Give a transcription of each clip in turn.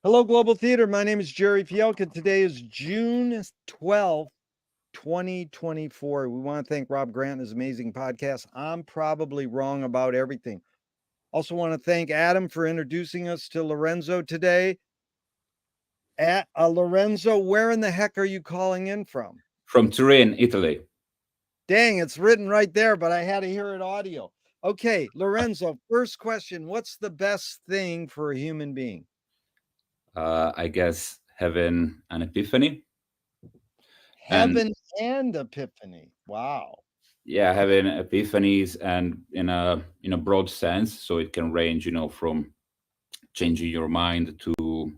Hello, Global Theater. My name is Jerry Fielka. Today is June 12th, 2024. We want to thank Rob Grant and his amazing podcast. I'm probably wrong about everything. Also want to thank Adam for introducing us to Lorenzo today. Lorenzo, where in the heck are you calling in from? From Turin, Italy. Dang, it's written right there, but I had to hear it audio. Okay, Lorenzo, first question. What's the best thing for a human being? I guess having an epiphany. Heaven and epiphany. Wow. Yeah, having epiphanies, and in a broad sense, so it can range, from changing your mind to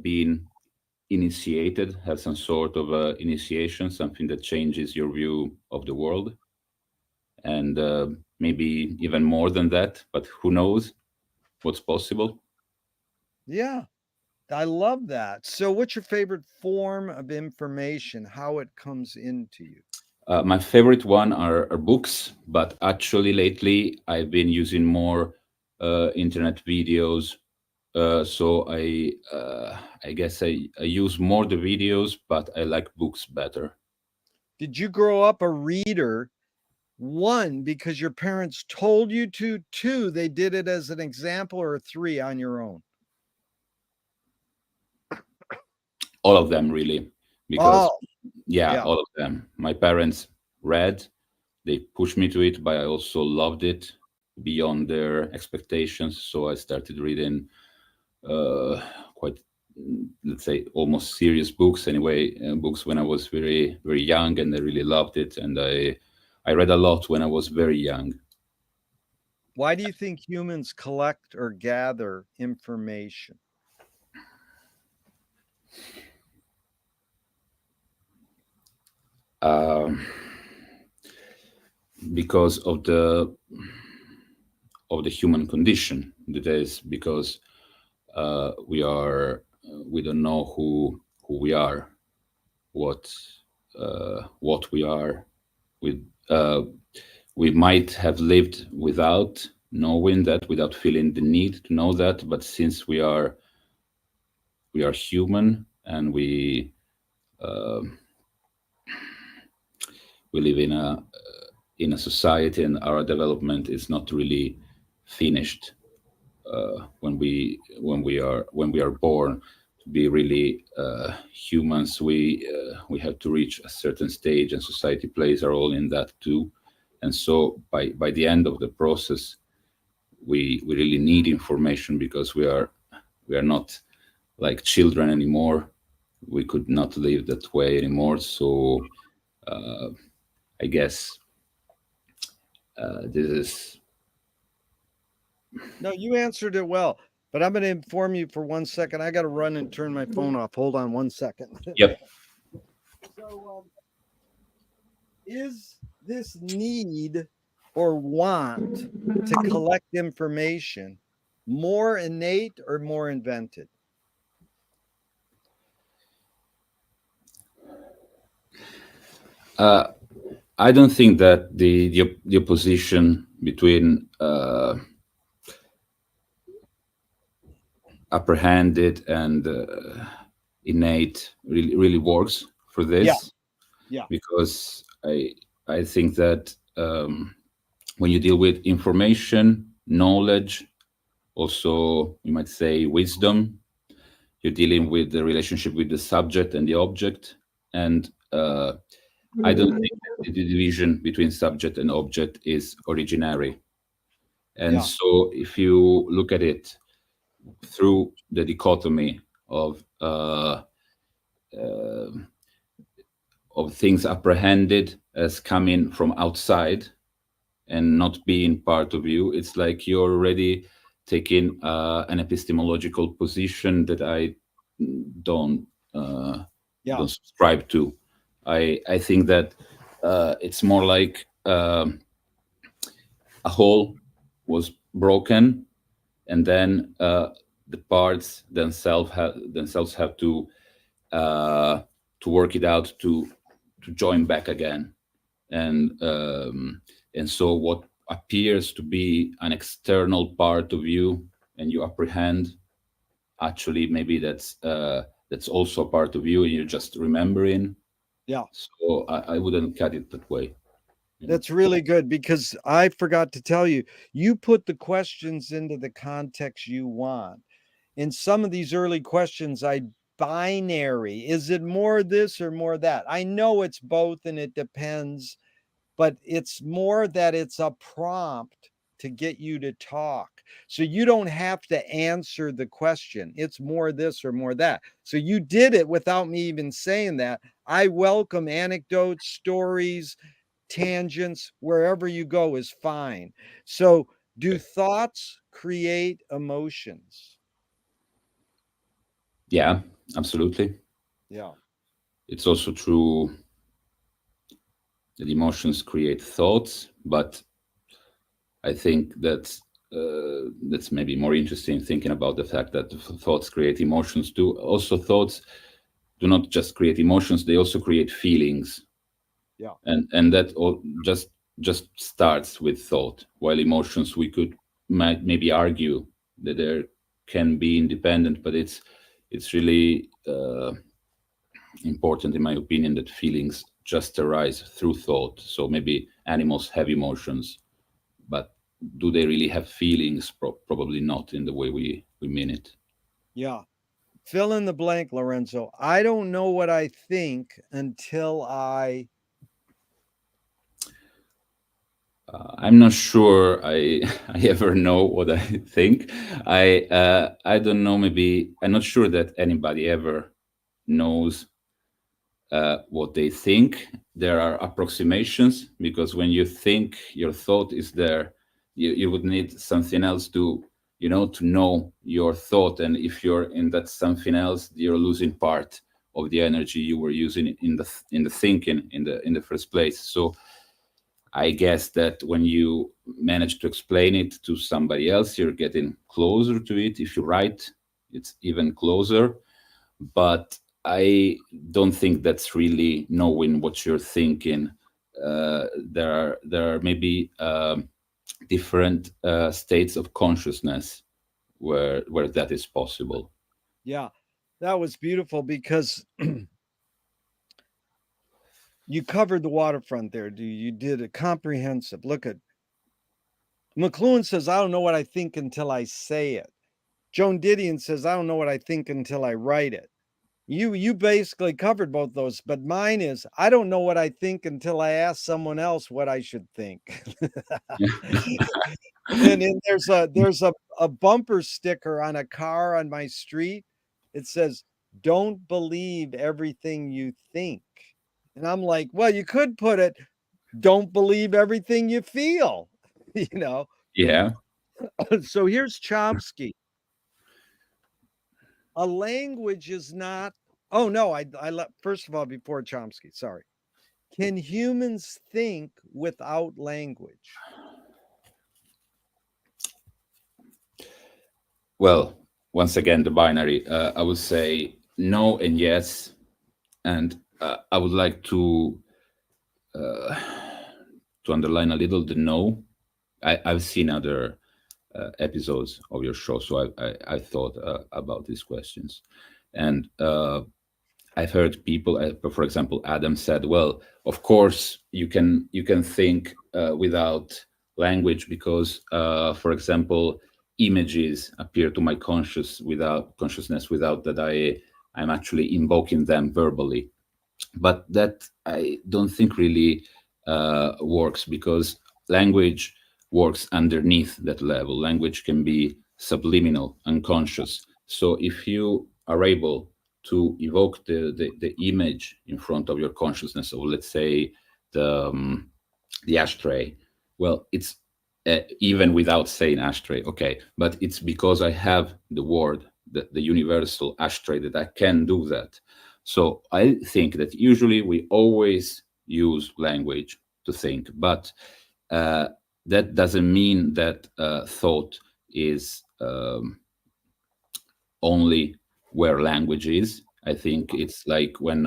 being initiated, have some sort of initiation, something that changes your view of the world, and maybe even more than that. But who knows what's possible? Yeah. I love that. So, what's your favorite form of information? How it comes into you? My favorite one are books, but actually lately I've been using more internet videos. So I guess I use more the videos, but I like books better. Did you grow up a reader? One, because your parents told you to. Two, they did it as an example, or three, on your own? All of them really, because Oh, yeah, yeah. all of them. My parents read, they pushed me to it, but I also loved it beyond their expectations. So I started reading quite, let's say, almost serious books anyway, books when I was very very young, and I really loved it, and I read a lot when I was very young. Why do you think humans collect or gather information? um, because of the human condition. That is because we don't know who we are, what what we are. We uh, we might have lived without knowing that, without feeling the need to know that. But since we are human, and we live in a society, and our development is not really finished when we are born. To be really humans, we have to reach a certain stage, and society plays a role in that too. And so by the end of the process, we really need information, because we are not like children anymore. We could not live that way anymore. So I guess this is. No, you answered it well, but I'm going to inform you for 1 second. I got to run and turn my phone off. Hold on 1 second. Yep. So, is this need or want to collect information more innate or more invented? I don't think that the opposition between apprehended and innate really works for Yeah, this, yeah, because I think that when you deal with information, knowledge, also you might say wisdom, you're dealing with the relationship with the subject and the object. And I don't think that the division between subject and object is originary. And yeah. so if you look at it through the dichotomy of things apprehended as coming from outside and not being part of you, it's like you're already taking an epistemological position that I don't Yeah. don't subscribe to. I think that it's more like a hole was broken, and then the parts themselves have to work it out to join back again. And so what appears to be an external part of you, and you apprehend, actually maybe that's also a part of you, and you're just remembering. Yeah. So I wouldn't cut it that way. You know? That's really good because I forgot to tell you, you put the questions into the context you want. In some of these early questions, I binary. Is it more this or more that? I know it's both and it depends, but it's more that it's a prompt to get you to talk. So you don't have to answer the question. It's more this or more that. So you did it without me even saying that. I welcome anecdotes, stories, tangents, wherever you go is fine. So, do Okay. thoughts create emotions? Yeah, absolutely. Yeah. It's also true that emotions create thoughts, but I think that's maybe more interesting, thinking about the fact that thoughts create emotions too. Also, thoughts do not just create emotions; they also create feelings, Yeah. and that all just starts with thought. While emotions, we could might maybe argue that there can be independent, but it's really important, in my opinion, that feelings just arise through thought. So maybe animals have emotions, but do they really have feelings? Probably not in the way we mean it. Yeah. Fill in the blank, Lorenzo. I don't know what I think until I. I'm not sure I ever know what I think. I don't know. Maybe I'm not sure that anybody ever knows what they think. There are approximations, because when you think, your thought is there. You would need something else to, to know your thought. And if you're in that something else, you're losing part of the energy you were using in the thinking in the first place. So I guess that when you manage to explain it to somebody else, you're getting closer to it. If you write, it's even closer. But I don't think that's really knowing what you're thinking. There are maybe different states of consciousness where that is possible. Yeah. That was beautiful because you covered the waterfront there. You did a comprehensive look at. McLuhan says, I don't know what I think until I say it. Joan Didion says, I don't know what I think until I write it. You basically covered both those, but mine is I don't know what I think until I ask someone else what I should think. And there's a bumper sticker on a car on my street. It says, "Don't believe everything you think." And I'm like, well, you could put it, "Don't believe everything you feel." you know. Yeah. So here's Chomsky. A language is not. Oh no, first of all, before Chomsky, sorry. Can humans think without language? Well, once again, the binary. I would say no and yes, and I would like to underline a little the no. I've seen other episodes of your show, so I thought about these questions, and I've heard people, for example, Adam said, "Well, of course you can think without language because, for example, images appear to my consciousness without that I'm actually invoking them verbally." But that I don't think really works, because language works underneath that level. Language can be subliminal, unconscious. So if you are able to evoke the image in front of your consciousness, or let's say the the ashtray, well, it's even without saying ashtray, okay, but it's because I have the word, the universal ashtray, that I can do that. So I think that usually we always use language to think, but uh, that doesn't mean that thought is only where language is. I think it's like when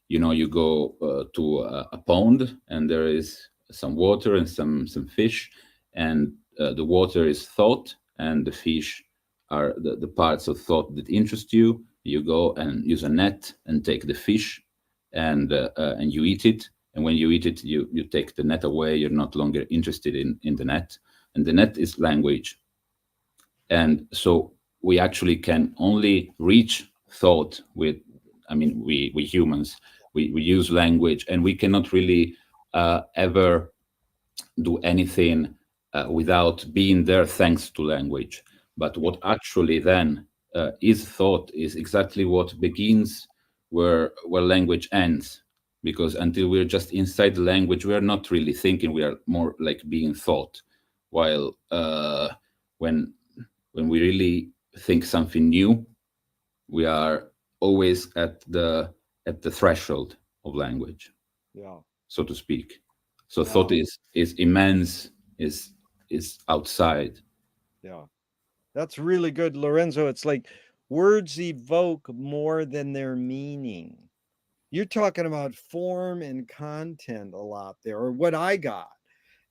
you go to a pond and there is some water and some fish, and the water is thought and the fish are the parts of thought that interest you. You go and use a net and take the fish, and you eat it. And when you eat it, you take the net away. You're not longer interested in the net, and the net is language. And so we actually can only reach thought with, I mean, we humans, we use language, and we cannot really ever do anything without being there thanks to language. But Yeah. what actually then is thought is exactly what begins where language ends. Because until we're just inside the language, we are not really thinking. We are more like being thought. While when when we really think something new, we are always at the threshold of language, Yeah. so to speak. So thought Wow. is immense, is outside. Yeah. That's really good, Lorenzo. It's like words evoke more than their meaning. You're talking about form and content a lot there, or what I got.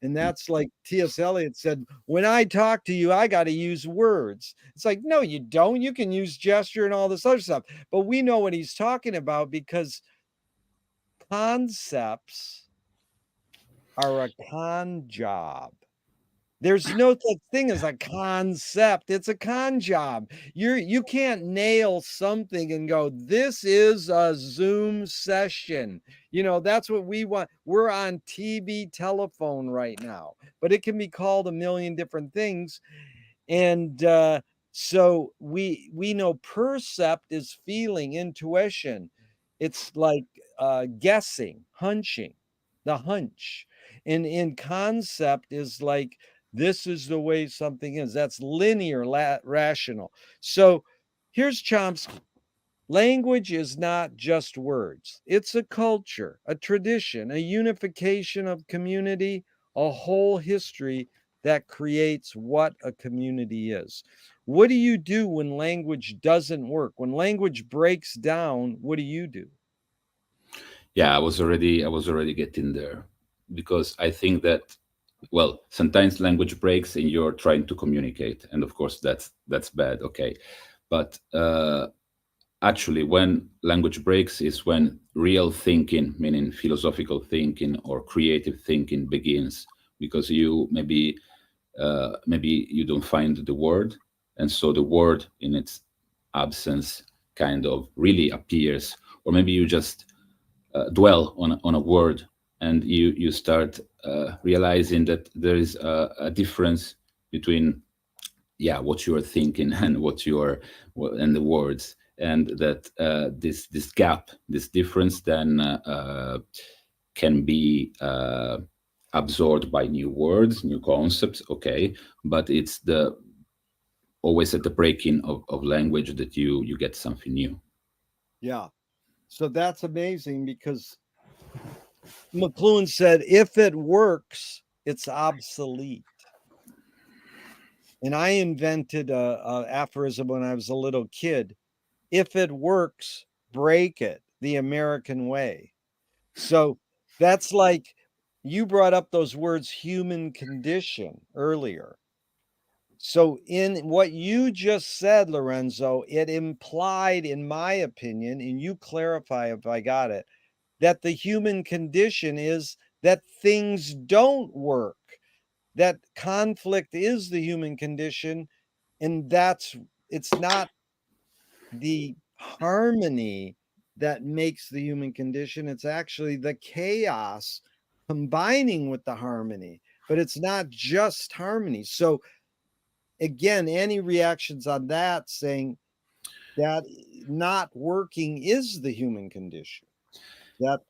And that's like T.S. Eliot said, when I talk to you, I got to use words. It's like, no, you don't. You can use gesture and all this other stuff. But we know what he's talking about because concepts are a con job. There's no such thing as a concept. It's a con job. You can't nail something and go, this is a Zoom session. That's what we want. We're on TV telephone right now, but it can be called a million different things. And so we know percept is feeling, intuition. It's like guessing, hunching, the hunch. And in concept is like this is the way something is. That's linear, rational. So here's Chomsky. Language is not just words. It's a culture, a tradition, a unification of community, a whole history that creates what a community is. What do you do when language doesn't work? When language breaks down, what do you do? Yeah, I was already getting there, because I think that, well, sometimes language breaks and you're trying to communicate, and of course that's bad. Okay, but actually, when language breaks is when real thinking, meaning philosophical thinking or creative thinking, begins, because maybe you don't find the word, and so the word in its absence kind of really appears, or maybe you just dwell on a word, and you start realizing that there is a difference between, yeah, what you are thinking and and the words, and that this gap, this difference, then can be absorbed by new words, new concepts. Okay, but it's the always at the breaking of language that you get something new. Yeah. So that's amazing because McLuhan said, if it works, it's obsolete. And I invented a aphorism when I was a little kid. If it works, break it the American way. So that's like you brought up those words human condition earlier. So in what you just said, Lorenzo, it implied, in my opinion, and you clarify if I got it, that the human condition is that things don't work, that conflict is the human condition, and it's not the harmony that makes the human condition. It's actually the chaos combining with the harmony, but it's not just harmony. So, again, any reactions on that saying that not working is the human condition? That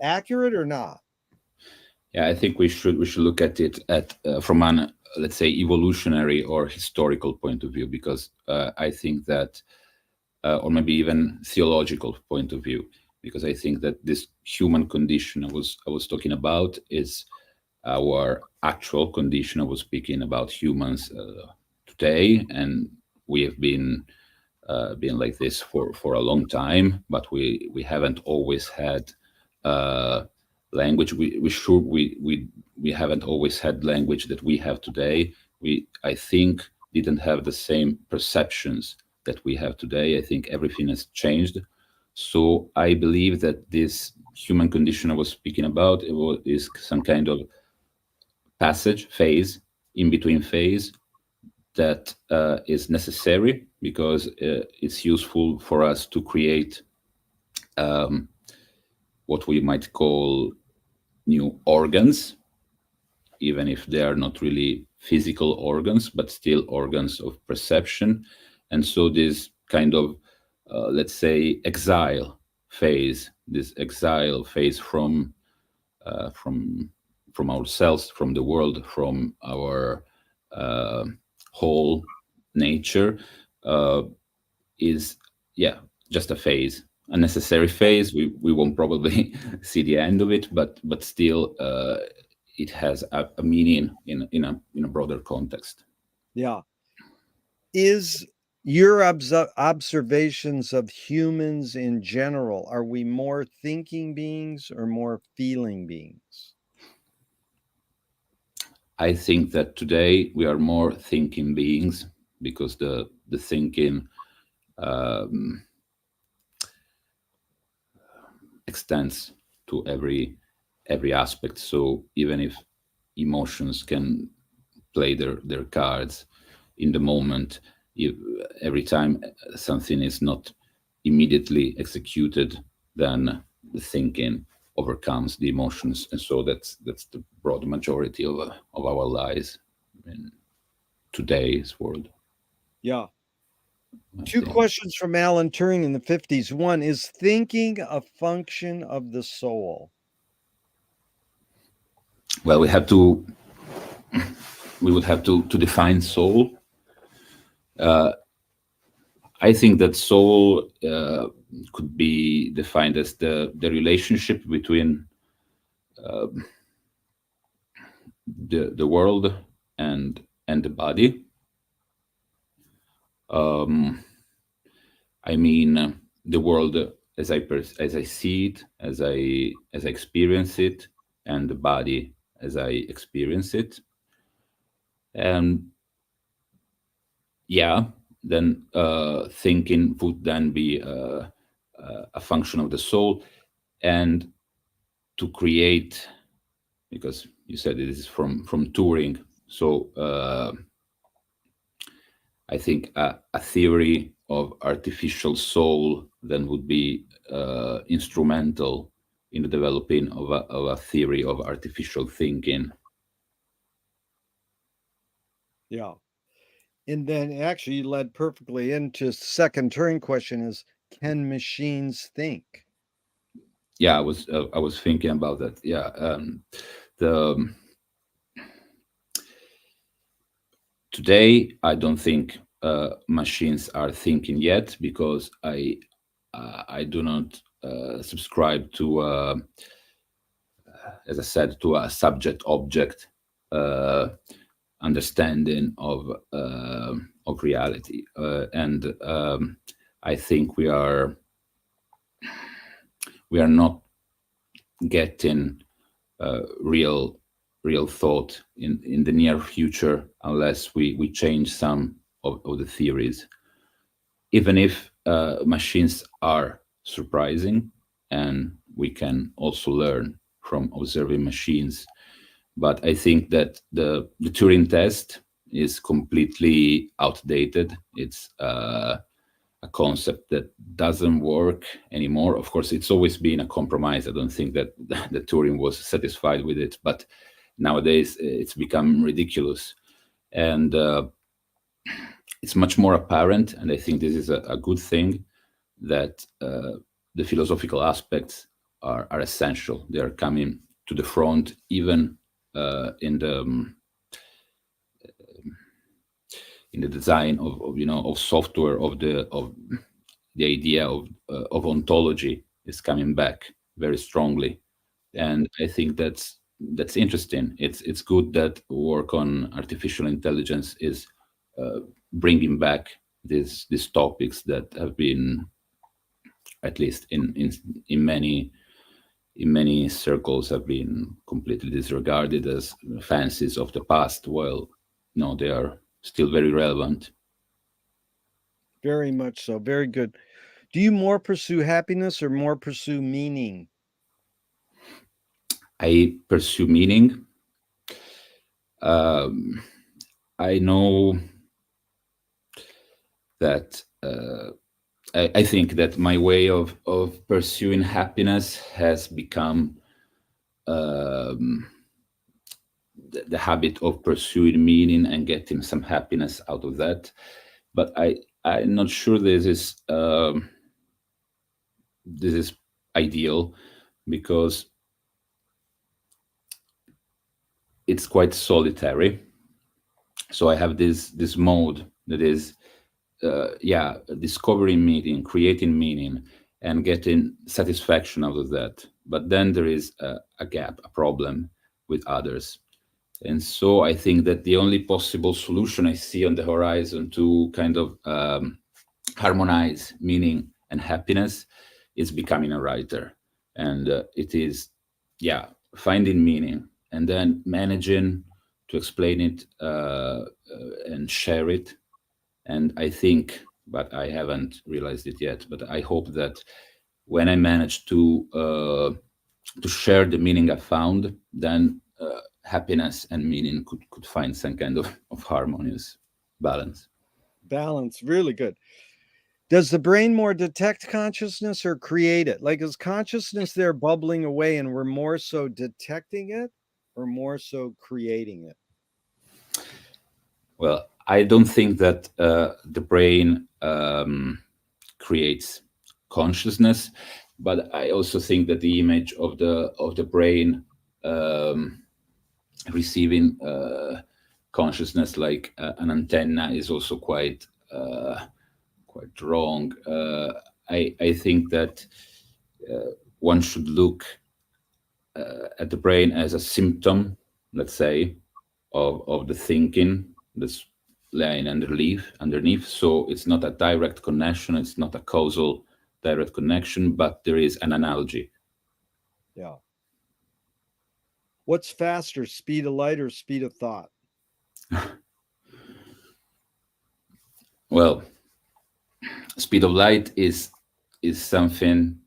accurate or not? Yeah, I think we should look at it at from an, let's say, evolutionary or historical point of view, because I think that, or maybe even theological point of view, because I think that this human condition I was talking about is our actual condition. I was speaking about humans today, and we have been like this for a long time, but we haven't always had language. We haven't always had language that we have today. I think didn't have the same perceptions that we have today. I think everything has changed. So I believe that this human condition I was speaking about is some kind of passage phase, in between phase, that is necessary because it's useful for us to create what we might call new organs, even if they are not really physical organs, but still organs of perception. And so this kind of, let's say, this exile phase uh, from from ourselves, from the world, from our uh, whole nature, uh, is, yeah, just a phase, a necessary phase. We won't probably see the end of it, but still, it has a meaning in a broader context. Yeah. Is your observations of humans in general, are we more thinking beings or more feeling beings? I think that today we are more thinking beings because the thinking extends to every aspect. So even if emotions can play their cards in the moment, if, every time something is not immediately executed, then the thinking overcomes the emotions, and so that's the broad majority of our lives in today's world, Yeah. I Two think. questions from Alan Turing in the 50s. One, is thinking a function of the soul? Well, we would have to define soul. I think that soul could be defined as the relationship between the world and the body. I mean, the world as I see it, as I experience it, and the body as I experience it. And yeah, then thinking would then be a function of the soul, and to create, because you said it is from Turing. So I think a theory of artificial soul then would be instrumental in the developing of a theory of artificial thinking. Yeah. And then actually you led perfectly into second Turing question is, can machines think? Yeah, I was thinking about that. Yeah, the today I don't think machines are thinking yet because I do not subscribe to, as I said, to a subject object understanding of reality, and I think we are not getting real thought in the near future unless we change some of the theories, even if machines are surprising and we can also learn from observing machines. But I think that the Turing test is completely outdated. It's a concept that doesn't work anymore. Of course, it's always been a compromise. I don't think that the Turing was satisfied with it, but nowadays it's become ridiculous, and it's much more apparent. And I think this is a good thing that the philosophical aspects are essential. They are coming to the front, even in the design of software, of the idea of ontology is coming back very strongly, Yeah. and I think that's interesting. It's good that work on artificial intelligence is bringing back these topics that have been, at least in many circles, have been completely disregarded as fancies of the past. Well, no, they are still very relevant. Very much so. Very good. Do you more pursue happiness or more pursue meaning? I pursue meaning. Um, I know that I think that my way of pursuing happiness has become um, the habit of pursuing meaning and getting some happiness out of that. But I'm not sure this is ideal, because it's quite solitary. So I have this mode that is yeah, discovering meaning, creating meaning, and getting satisfaction out of that. But then there is a gap, a problem with others. And so I think that the only possible solution I see on the horizon to kind of harmonize meaning and happiness is becoming a writer. And it is, yeah, finding meaning and then managing to explain it and share it. And I think, but I haven't realized it yet, but I hope that when I manage to share the meaning I found, then happiness and meaning could find some kind of harmonious balance. Balance. Really good. Does the brain more detect consciousness or create it? Like, is consciousness there bubbling away and we're more so detecting it or more so creating it? Well, I don't think that the brain creates consciousness, but I also think that the image of the brain um, receiving consciousness like an antenna is also quite wrong. I think that one should look at the brain as a symptom, let's say, of the thinking that's lying underneath. So it's not a direct connection, it's not a causal direct connection, but there is an analogy. Yeah. What's faster, speed of light or speed of thought? Well, speed of light is something,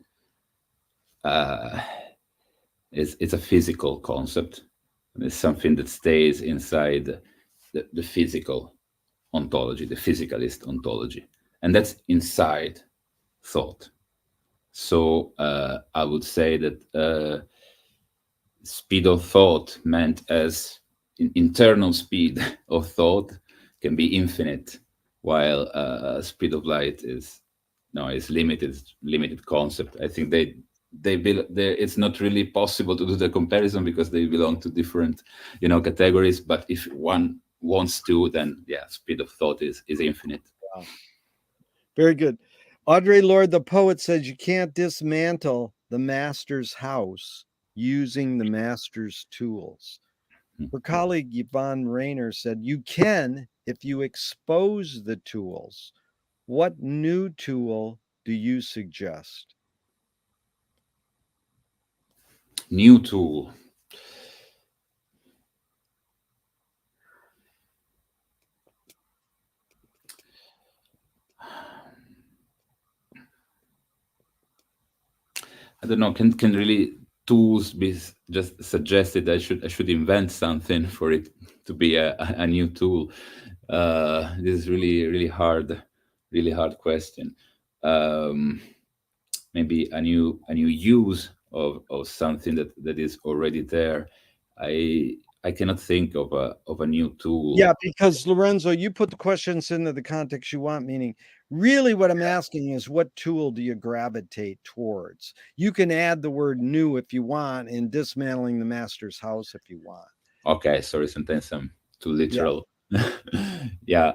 it's a physical concept. It's something that stays inside the physical ontology, the physicalist ontology, and that's inside thought. So I would say that speed of thought, meant as internal speed of thought, can be infinite, while speed of light is no, is limited concept. I think it's not really possible to do the comparison because they belong to different categories. But if one wants to, then yeah, speed of thought is infinite. Wow. Very good. Audre Lorde, the poet, says you can't dismantle the master's house using the master's tools. Her colleague Yvonne Rayner said you can if you expose the tools. What new tool do you suggest? New tool. I don't know. Can really tools be just suggested? I should invent something for it to be a new tool. This is really hard question. Um, Maybe a new use of something that is already there. I cannot think of a new tool. Yeah, because Lorenzo, you put the questions into the context you want, meaning really what I'm asking is what tool do you gravitate towards? You can add the word new if you want in dismantling the master's house if you want. Okay, sorry, sometimes I'm too Yeah. literal. Yeah.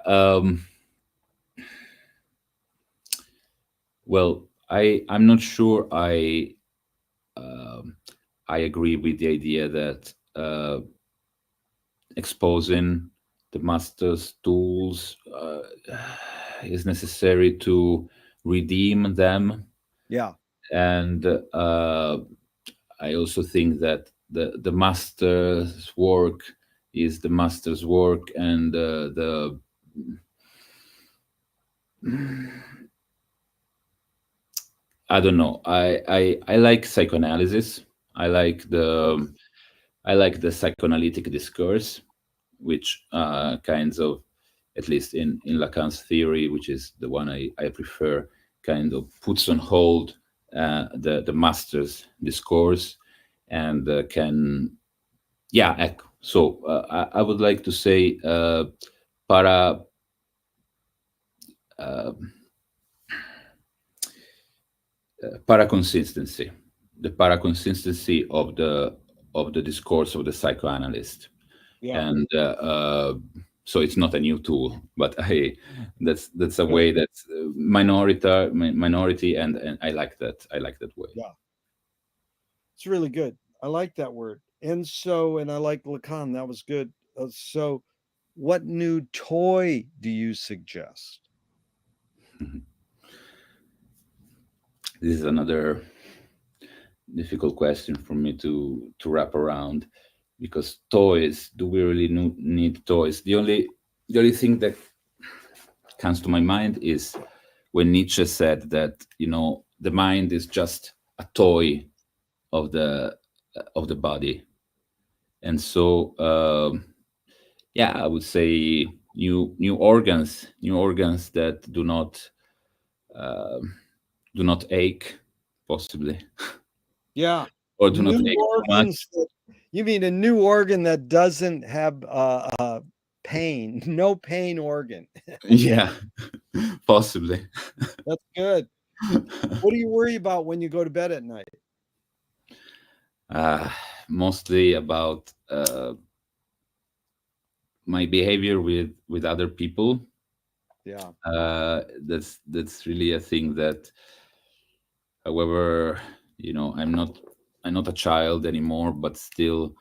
Well, I'm not sure um, I agree with the idea that exposing the master's tools is necessary to redeem them. Yeah. And I also think that the master's work is the master's work, and I don't know. I like psychoanalysis. I like the I like the psychoanalytic discourse, which kinds of, at least in Lacan's theory, which is the one I prefer, kind of puts on hold the master's discourse, and can, yeah. So I would like to say para uh, paraconsistency, the paraconsistency of the discourse of the psychoanalyst, Yeah, and so it's not a new tool, but I that's a good. way that's minority, and I like that way. Yeah, it's really good. I like that word. And so, and I like Lacan. That was good. So, what new toy do you suggest? This is another difficult question for me to wrap around, because toys, do we really need toys? The only thing that comes to my mind is when Nietzsche said that, the mind is just a toy of the body. And so yeah, I would say new organs that um do not ache, possibly, Yeah, or do not new ache too organs. much. You mean a new organ that doesn't have pain? No pain organ. Yeah, possibly. That's good. What do you worry about when you go to bed at night? uh, Mostly about my behavior with other people. Yeah, That's really a thing that, however, I'm not a child anymore, but still,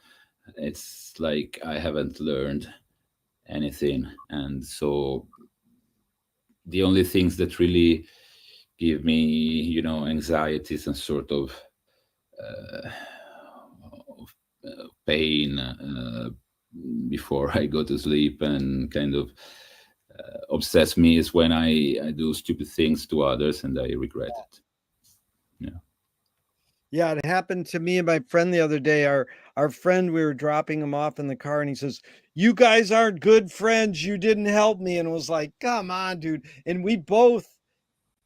it's like I haven't learned anything. And so the only things that really give me, anxieties and sort uh, of pain before I go to sleep, and kind of obsess me, is when I do stupid things to others and I regret it. Yeah. yeah. It happened to me and my friend the other day. Our friend, we were dropping him off in the car, and he says, "You guys aren't good friends. You didn't help me." And it was like, "Come on, dude." And we both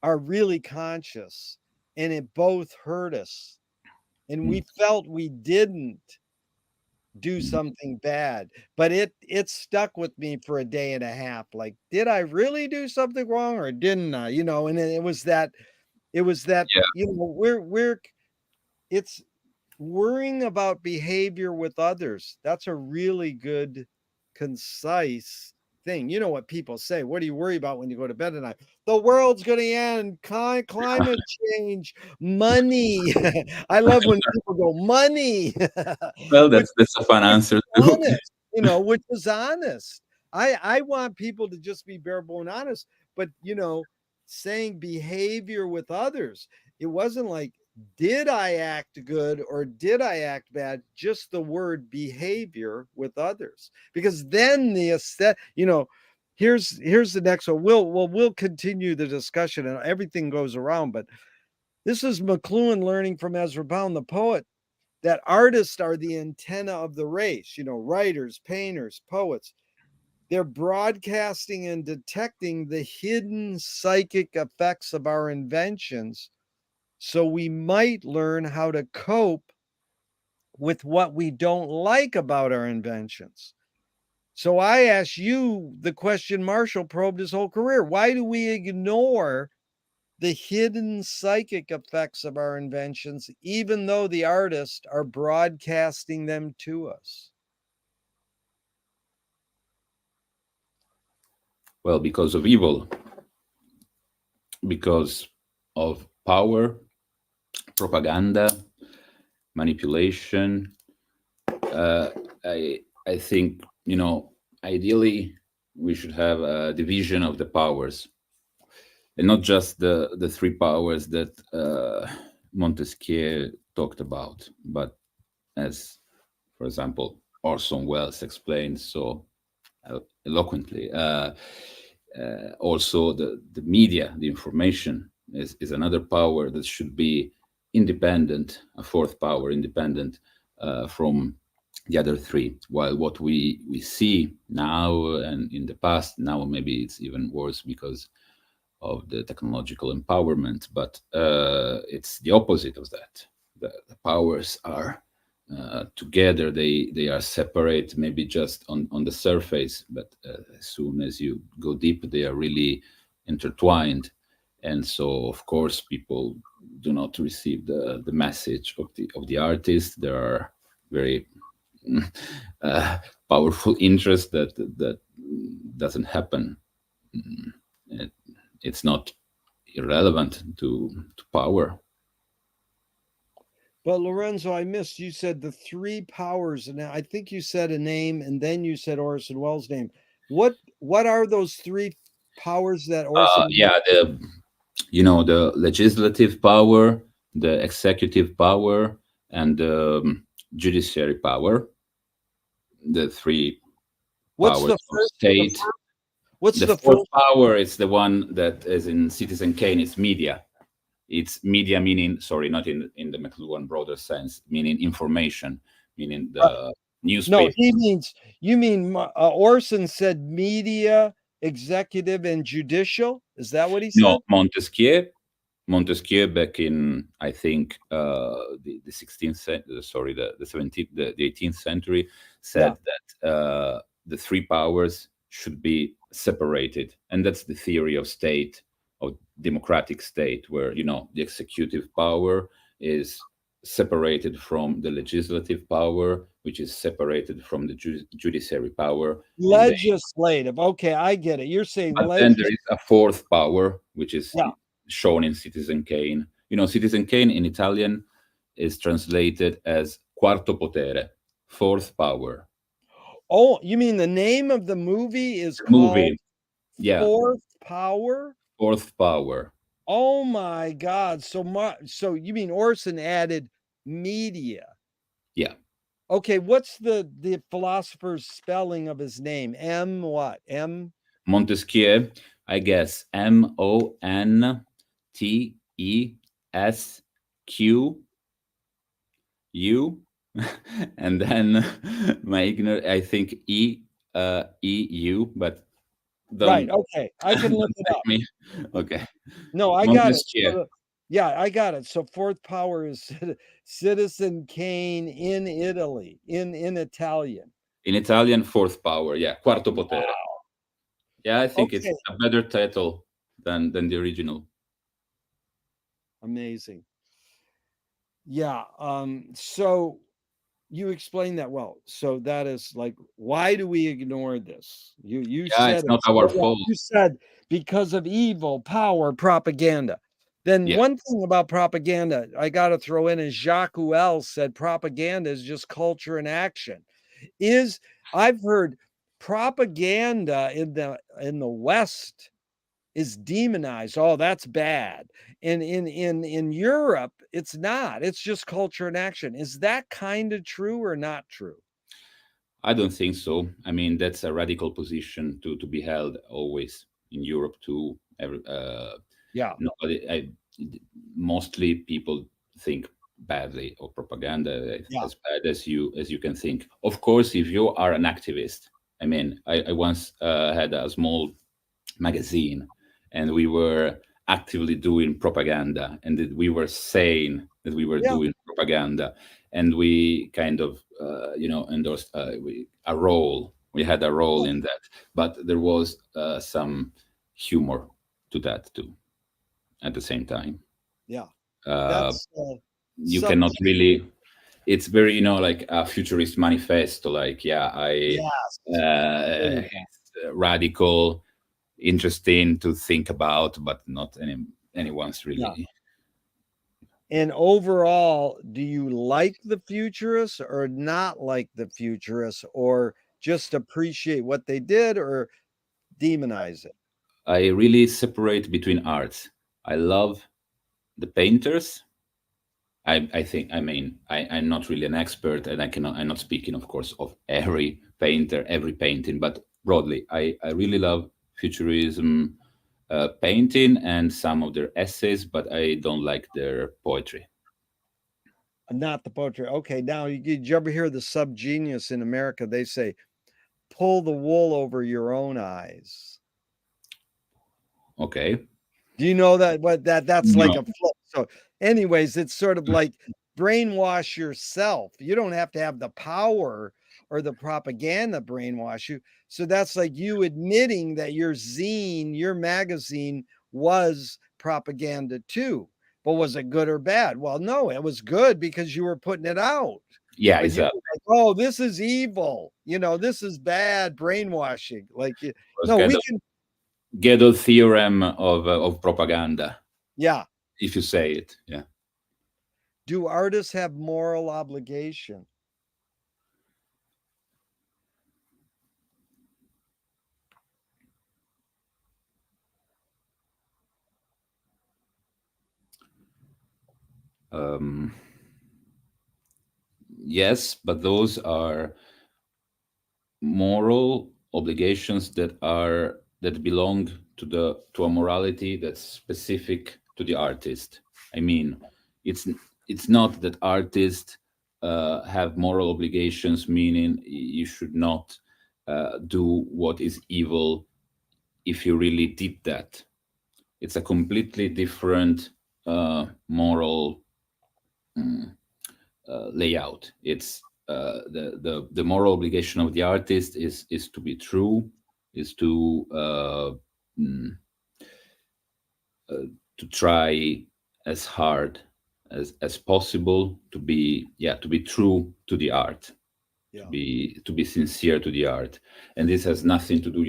are really conscious, and it both hurt us, and Mm, we felt we didn't do mm. something bad, but it stuck with me for a day and a half. Like, did I really do something wrong or didn't I? And it was that, Yeah. we're it's worrying about behavior with others. That's a really good, concise thing. You know what people say? What do you worry about when you go to bed at night? The world's going to end, climate change, money. I love when people go money, Well, which that's a fun which answer is too. honest, which is honest. I want people to just be bearable and honest, but saying behavior with others, it wasn't like, did I act good or did I act bad? Just the word behavior with others, because then the aesthetic, here's the next one. We'll continue the discussion and everything goes around, but this is McLuhan learning from Ezra Pound, the poet, that artists are the antenna of the race, writers, painters, poets. They're broadcasting and detecting the hidden psychic effects of our inventions, so we might learn how to cope with what we don't like about our inventions. So I ask you the question Marshall probed his whole career. Why do we ignore the hidden psychic effects of our inventions, even though the artists are broadcasting them to us? Well, because of evil, because of power, propaganda, manipulation. Uh, I think, ideally we should have a division of the powers, and not just the three powers that Montesquieu talked about, but, as, for example, Orson Welles explained so eloquently. Also, the media, the information is another power that should be independent, a fourth power, independent from the other three. While what we see now and in the past, now maybe it's even worse because of the technological empowerment, but it's the opposite of that. The powers are together, they are separate, maybe just on the surface, but as soon as you go deep, they are really intertwined. And so, of course, people do not receive the message of the artist. There are very uh, powerful interests that doesn't happen. It, it's not irrelevant to power. But Lorenzo, I missed. You said the three powers, and I think you said a name, and then you said Orson Welles' name. What are those three powers that Orson? Yeah, the legislative power, the executive power, and the judiciary power, the three What's powers the of first? state. What's The the fourth first? power is the one that is in Citizen Kane. It's media. It's media, meaning, sorry, not in the McLuhan broader sense, meaning information, meaning the No, newspaper. he means you mean Orson said media, executive, and judicial. Is that what he No, said? Montesquieu back in, I think, the 16th century, sorry, the 17th, the 18th century, Yeah. said that the three powers should be separated, and that's the theory of state, of democratic state, where the executive power is separated from the legislative power, which is separated from the judiciary power, and Legislative. Okay, I get it. You're saying but then there is a fourth power, which is Yeah. shown in Citizen Kane. Citizen Kane in Italian is translated as quarto potere, fourth power. Oh, you mean the name of the movie is The called movie, yeah, Fourth Power? fourth power. Oh my God. So you mean Orson added media. Yeah, Okay, what's the philosopher's spelling of his name? M what? M Montesquieu, I guess Montesquieu, and then my ignorant, I think EU, but Right. don't Okay. I can look don't it take up. me. Okay, No, I got it. Montesquieu. Yeah, I got it. So fourth power is Citizen Kane in Italy, in Italian. In Italian, fourth power. Yeah, quarto potere. Yeah, I think it's Okay, a better title than the original. amazing. Yeah. So you explained that well. So that is like, why do we ignore this? You Yeah, said it's it not so our well. fault. You said because of evil, power, propaganda. Then Yeah, one thing about propaganda I got to throw in is Jacques Ellul said propaganda is just culture and action. Is I've heard propaganda in the West is demonized. Oh, that's bad. And in Europe, it's not. It's just culture and action. Is that kind of true or not true? I don't think so. I mean, that's a radical position to be held always in Europe too. Yeah. Nobody, mostly people think badly of propaganda, Yeah. as bad as you can think. Of course, if you are an activist, I mean, I once had a small magazine, and we were actively doing propaganda, and that we were saying that we were Yeah. doing propaganda, and we kind of endorsed a role. We had a role in that, but there was some humor to that too at the same time. Yeah. uh, That's you cannot something. really, it's very like a futurist manifesto, like, yeah, Yes. There you go. it's radical, interesting to think about, but not anyone's Yeah. really. And overall, do you like the futurists or not like the futurists or just appreciate what they did or demonize it? I really separate between arts. I love the painters. I think, I mean, I'm not really an expert, and I'm not speaking, of course, of every painter, every painting, but broadly. I really love futurism painting and some of their essays, but I don't like their poetry. Not the poetry. Okay, now did you ever hear the subgenius in America? They say, pull the wool over your own eyes. Okay. Do you know that what that's like No. a flip? So, anyways, it's sort of like brainwash yourself. You don't have to have the power or the propaganda brainwash you. So that's like you admitting that your zine, your magazine was propaganda too. But was it good or bad? Well, no, it was good because you were putting it out. Yeah, But you exactly. were like, oh, this is evil. This is bad brainwashing. Like, Was no, we can, Gödel theorem of propaganda, yeah. if you say it. Yeah. Do artists have moral obligation? Um, yes, but those are moral obligations that belong to a morality that's specific to the artist. I mean, it's it's not that artists have moral obligations, meaning you should not do what is evil if you really did that. It's a completely different moral layout. It's the moral obligation of the artist is to be true, is to try as hard as possible to be, yeah, to be true to the art, Yeah. to be sincere to the art. And this has nothing to do,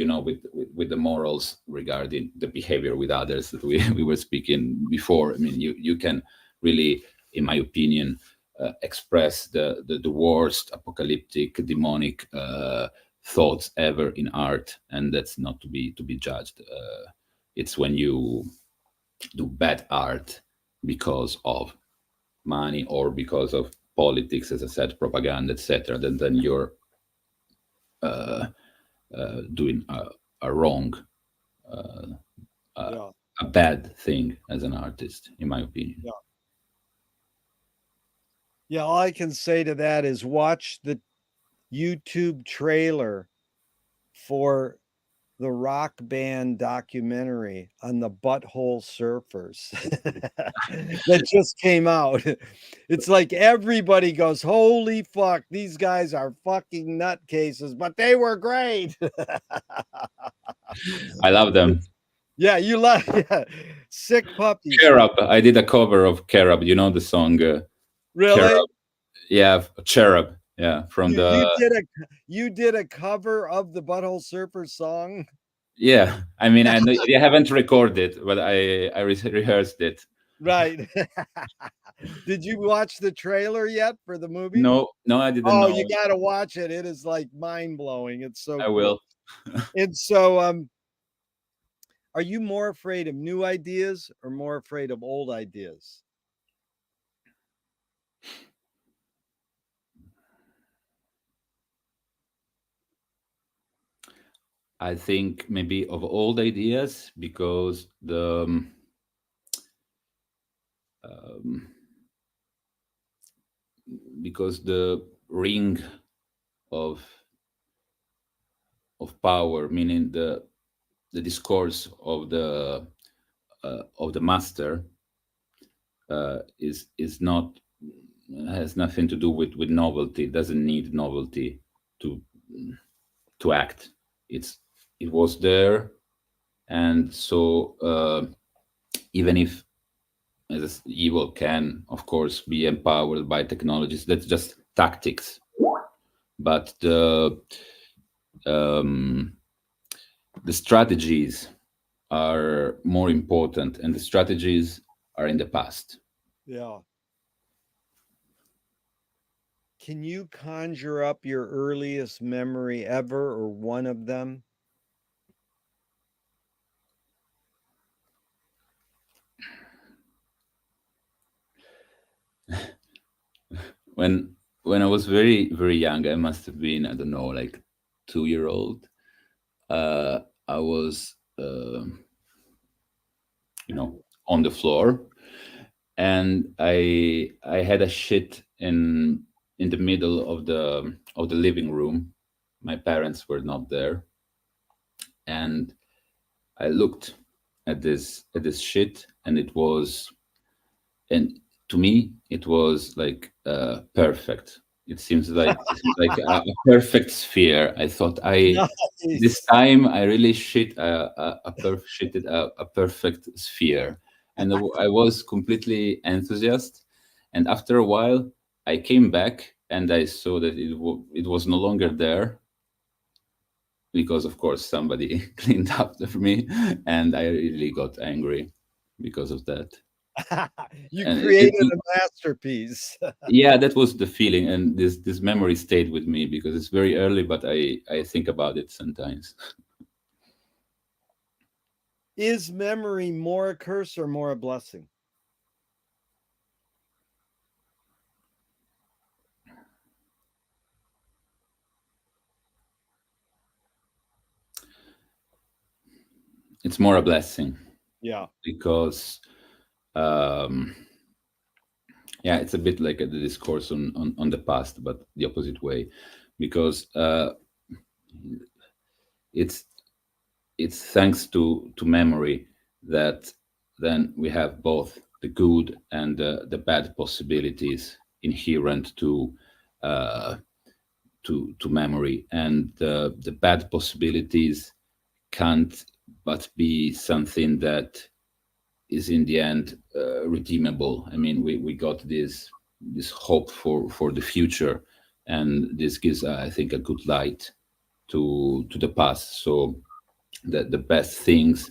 with the morals regarding the behavior with others that we were speaking before. I mean, you can really, in my opinion, express the worst apocalyptic demonic thoughts ever in art, and that's not to be judged. It's when you do bad art because of money or because of politics, as I said, propaganda, etc., then you're doing a wrong, Yeah. a bad thing as an artist, in my opinion. Yeah. Yeah. All I can say to that is watch the YouTube trailer for the rock band documentary on the Butthole Surfers that just came out. It's like everybody goes, holy fuck, these guys are fucking nutcases, but they were great. I love them. Yeah, you love, yeah. Sick puppies. Cherub. I did a cover of Cherub. You know the song Really? Cherub? Yeah, Cherub. Yeah, from You the you did a you did a cover of the Butthole Surfers song? yeah. I mean, I know you haven't recorded, but I rehearsed it. Right. Did you watch the trailer yet for the movie? No, no, I didn't Oh, know. you gotta watch it. It is, like, mind-blowing. It's so I cool. will. And so, are you more afraid of new ideas or more afraid of old ideas? I think maybe of old ideas because um, the ring of power, meaning the discourse of the master, is not has nothing to do with novelty. It doesn't need novelty to act. It was there, and so even if as evil can, of course, be empowered by technologies, that's just tactics. But um, the strategies are more important, and the strategies are in the past. Yeah. Can you conjure up your earliest memory ever or one of them? When I was very very young, I must have been, I don't know, like 2-year old. I was, on the floor, and I had a shit in the middle of the living room. My parents were not there, and I looked at this shit, and to me it was like perfect. It seems like a perfect sphere. I thought, I this Nice. time I really shitted a perfect sphere, and I was completely enthusiastic. And after a while, I came back and I saw that it was no longer there, because of course somebody cleaned up for me, and I really got angry because of that. You And created a masterpiece. yeah, that was the feeling, and this memory stayed with me because it's very early, but I think about it sometimes. Is memory more a curse or more a blessing? It's more a blessing, Yeah. because um yeah, it's a bit like the discourse on the past, but the opposite way, because it's it's thanks to memory that then we have both the good and the bad possibilities inherent uh, to memory, and the bad possibilities can't but be something that is in the end redeemable. I mean, we got this hope for the future, and this gives, I think, a good light to the past, so that the best things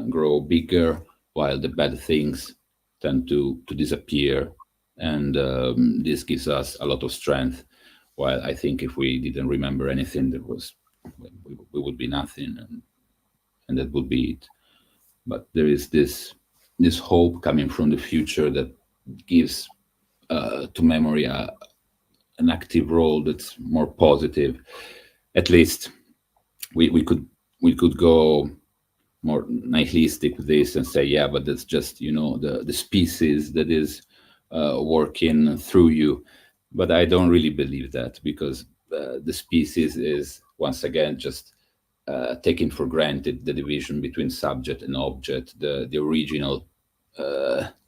grow bigger, while the bad things tend to disappear, and this gives us a lot of strength. While I think if we didn't remember anything, we would be nothing, and that would be it. But there is this hope coming from the future that gives to memory an active role that's more positive. At least we could go more nihilistic with this and say, yeah, but that's just the species that is working through you. But I don't really believe that, because the species is once again just taking for granted the division between subject and object, the original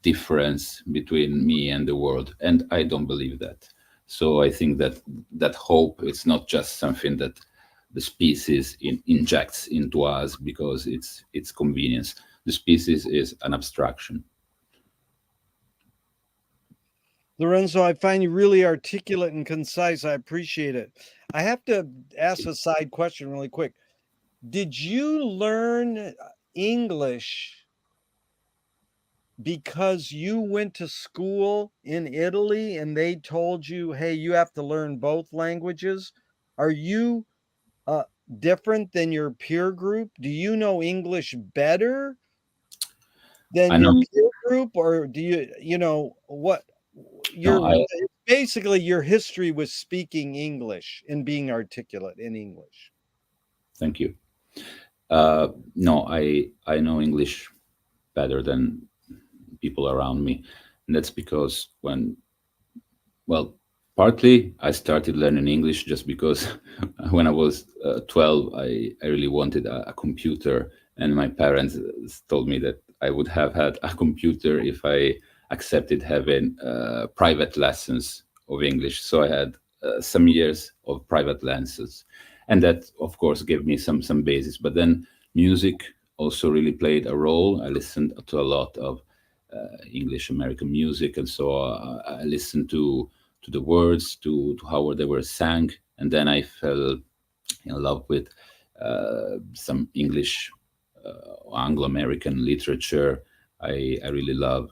difference between me and the world, and I don't believe that. So I think that hope is not just something that the species injects into us because it's convenience. The species is an abstraction. Lorenzo, I find you really articulate and concise. I appreciate it. I have to ask a side question really quick. Did you learn English because you went to school in Italy and they told you, hey, you have to learn both languages? Are you uh, different than your peer group? Do you know English better I than know. your peer group, or do you know what No, your I basically your history was speaking English and being articulate in English? thank you. No, I know English better than people around me, and that's because well, partly I started learning English just because when I was 12, I really wanted a computer, and my parents told me that I would have had a computer if I accepted having private lessons of English. So I had some years of private lessons, and that, of course, gave me some basis. But then music also really played a role. I listened to a lot of English American music, and so I listened to the words, to how they were sang, and then I fell in love with some English Anglo American literature. I really love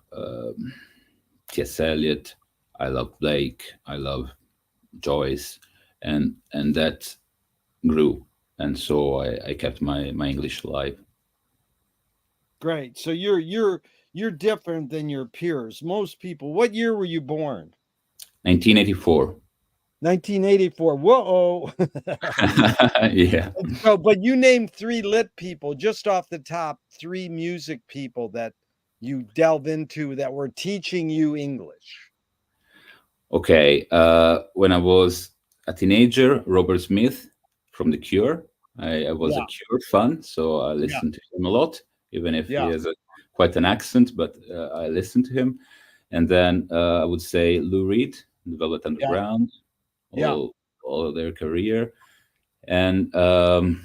T.S. Eliot. I love Blake. I love Joyce, and that grew, and so I kept my English alive. Great. So you're different than your peers. Most people. What year were you born? 1984. 1984. Whoa. Yeah. So, but you named three lit people just off the top, three music people that you delve into that were teaching you English. Okay. When I was a teenager, Robert Smith from The Cure. I was a Yeah, Cure fan, so I yeah, listened to him a lot, even if he yeah, has quite an accent, but I listened to him. And then I would say Lou Reed, The Velvet yeah, Underground, yeah. all of their career. And well,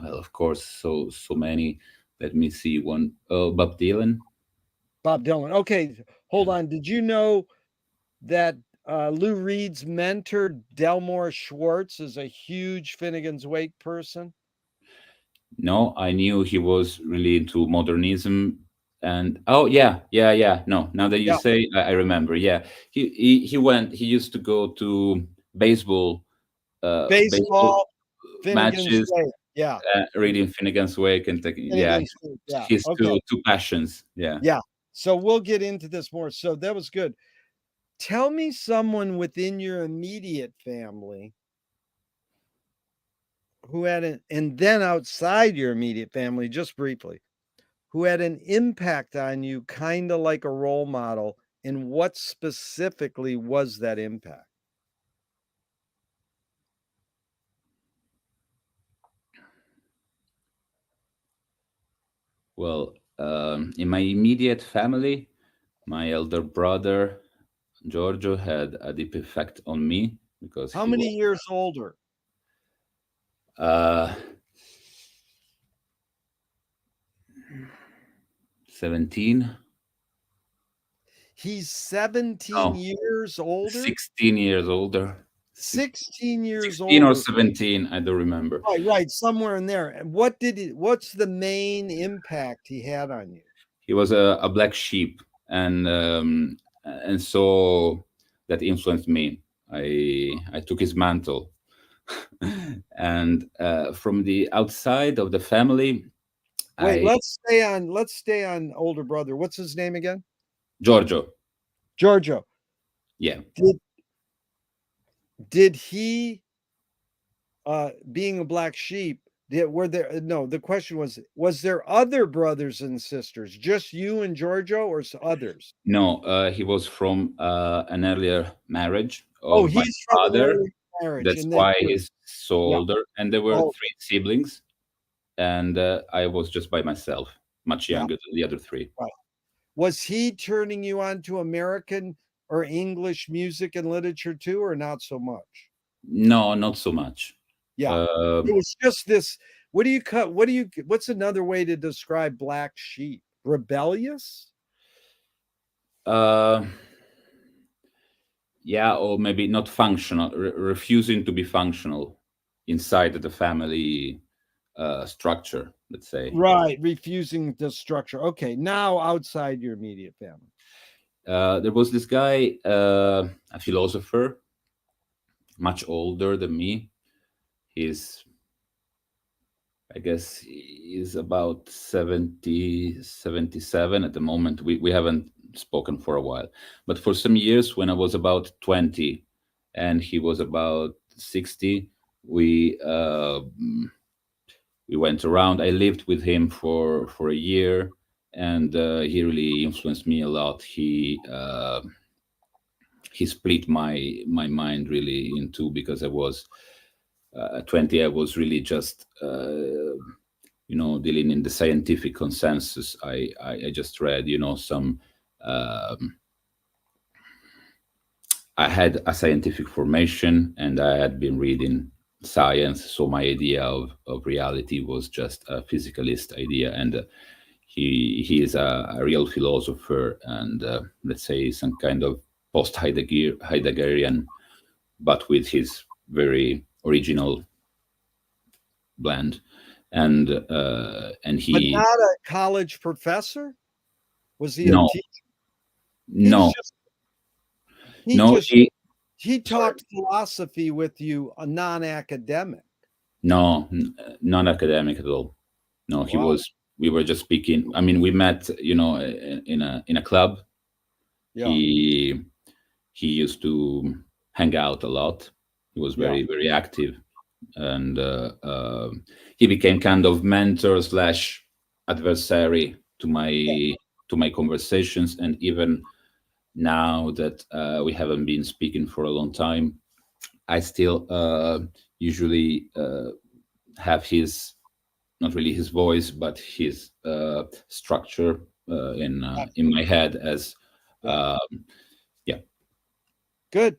of course, so many. Let me see one. Oh, Bob Dylan. Bob Dylan. Okay, hold on. Did you know that Lou Reed's mentor, Delmore Schwartz, is a huge Finnegan's Wake person? No, I knew he was really into modernism. And oh yeah, yeah, yeah. No, now that you Yeah, say, I remember. Yeah, he went. He used to go to baseball baseball, Finnegan's matches, Wake. Yeah, reading Finnegan's Wake and taking. Yeah, Finnegan's Wake. Yeah. his Okay. two passions. Yeah. Yeah. So we'll get into this more. So that was good. Tell me someone within your immediate family who had an, and then outside your immediate family, just briefly, who had an impact on you, kind of like a role model. And what specifically was that impact? Well, in my immediate family, my elder brother Giorgio had a deep effect on me because How he was many years older? uh, 17. He's 17 No, years older, 16 years older. 16 years 16 or older. 17, I don't remember. Right, right, somewhere in there. And what's the main impact he had on you? He was a black sheep, and so that influenced me. I took his mantle, and from the outside of the family, Wait, I let's stay on older brother. What's his name again? Giorgio. Giorgio. Yeah. Did did he being a black sheep, were there no, the question was there other brothers and sisters? Just you and Giorgio or others? No, he was from an earlier marriage Oh, of my he's from an father. early marriage That's and then why you. he's so Yeah. older. And there were Oh, three siblings, and I was just by myself, much yeah. younger than the other three. Right. Was he turning you on to American or English music and literature too, or not so much? No, not so much. Yeah. It Um, was just this. What's another way to describe black sheep? Rebellious? uh, yeah, or maybe not functional, refusing to be functional inside of the family structure, let's say. Right, refusing the structure. Okay, now outside your immediate family. There was this guy, a philosopher, much older than me. He's, I guess, he's about 70, 77 at the moment. We haven't spoken for a while. But for some years, when I was about 20 and he was about 60, we we went around. I lived with him for a year, and he really influenced me a lot. He split my mind really in two because I was at 20. I was really just dealing in the scientific consensus. I just read some. Um, I had a scientific formation, and I had been reading science, so my idea of reality was just a physicalist idea. And he is a real philosopher, and let's say some kind of post Heideggerian, but with his very original blend. And But he not a college professor? Was he a no teacher? He's no just he no just he he sorry talked philosophy with you, a non-academic. no non-academic at all. No, he Wow. was. We were just speaking. I mean, we met, in a club. Yeah. He he used to. hang out a lot. He was Yeah. very active, and he became kind of mentor slash adversary Yeah. to my conversations. And even now that we haven't been speaking for a long time, I still usually have his, not really his voice, but his structure in my head as Yeah. uh, yeah. Good.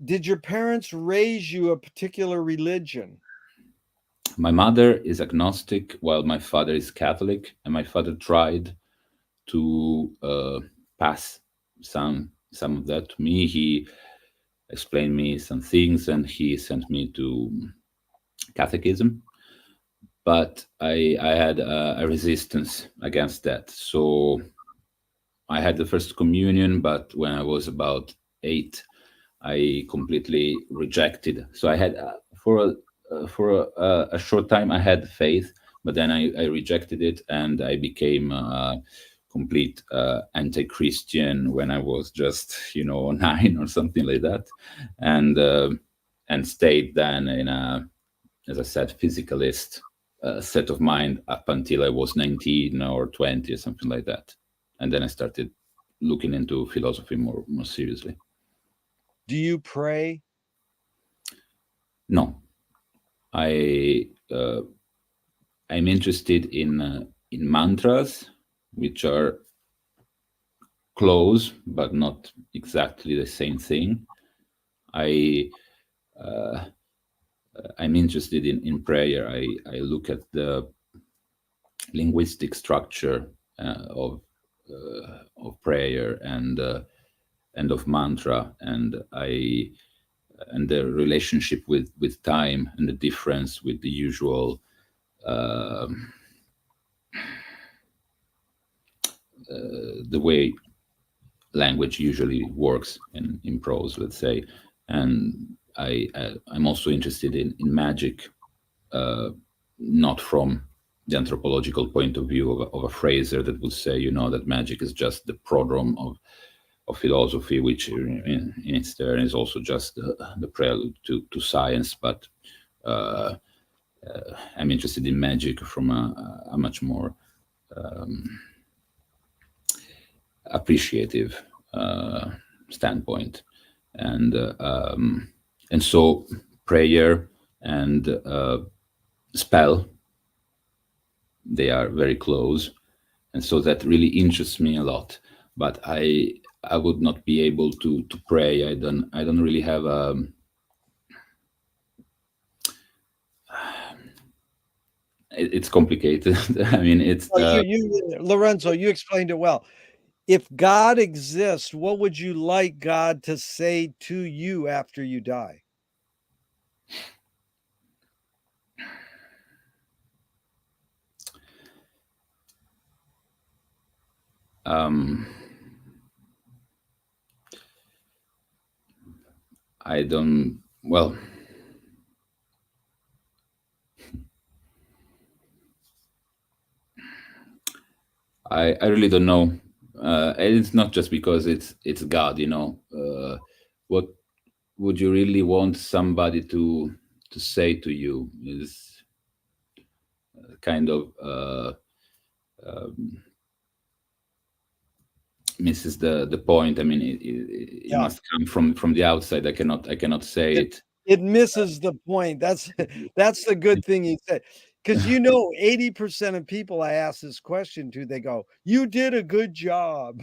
Did your parents raise you a particular religion? My mother is agnostic, while my father is Catholic, and my father tried to pass some of that to me. He explained me some things, and he sent me to catechism. But I had a resistance against that. So I had the first communion, but when I was about 8, I completely rejected. So I had for a short time I had faith, but then I rejected it, and I became a complete anti-Christian when I was just 9 or something like that, and stayed then in a, as I said, physicalist set of mind up until I was 19 or 20 or something like that, and then I started looking into philosophy more seriously. Do you pray? No, I I'm interested in mantras, which are close but not exactly the same thing. I I'm interested in prayer. I look at the linguistic structure of prayer and of mantra, and the relationship with time, and the difference with the usual the way language usually works in prose, let's say. And I'm also interested in magic, not from the anthropological point of view of a phraser that would say, that magic is just the prodrome of philosophy, which in its turn is also just the prelude to science. But I'm interested in magic from a much more appreciative standpoint, and and so prayer and spell, they are very close, and so that really interests me a lot. But I would not be able to pray. I don't really have it's complicated. I mean, it's Well, Lorenzo, you explained it well. If God exists, what would you like God to say to you after you die? um I don't, well, I really don't know. And it's not just because it's God, what would you really want somebody to say to you is kind of misses the point. I mean, it Yeah. must come from the outside. I cannot say It it. it misses the point. That's that's the good thing he said. Because 80% of people I ask this question to, they go, "You did a good job."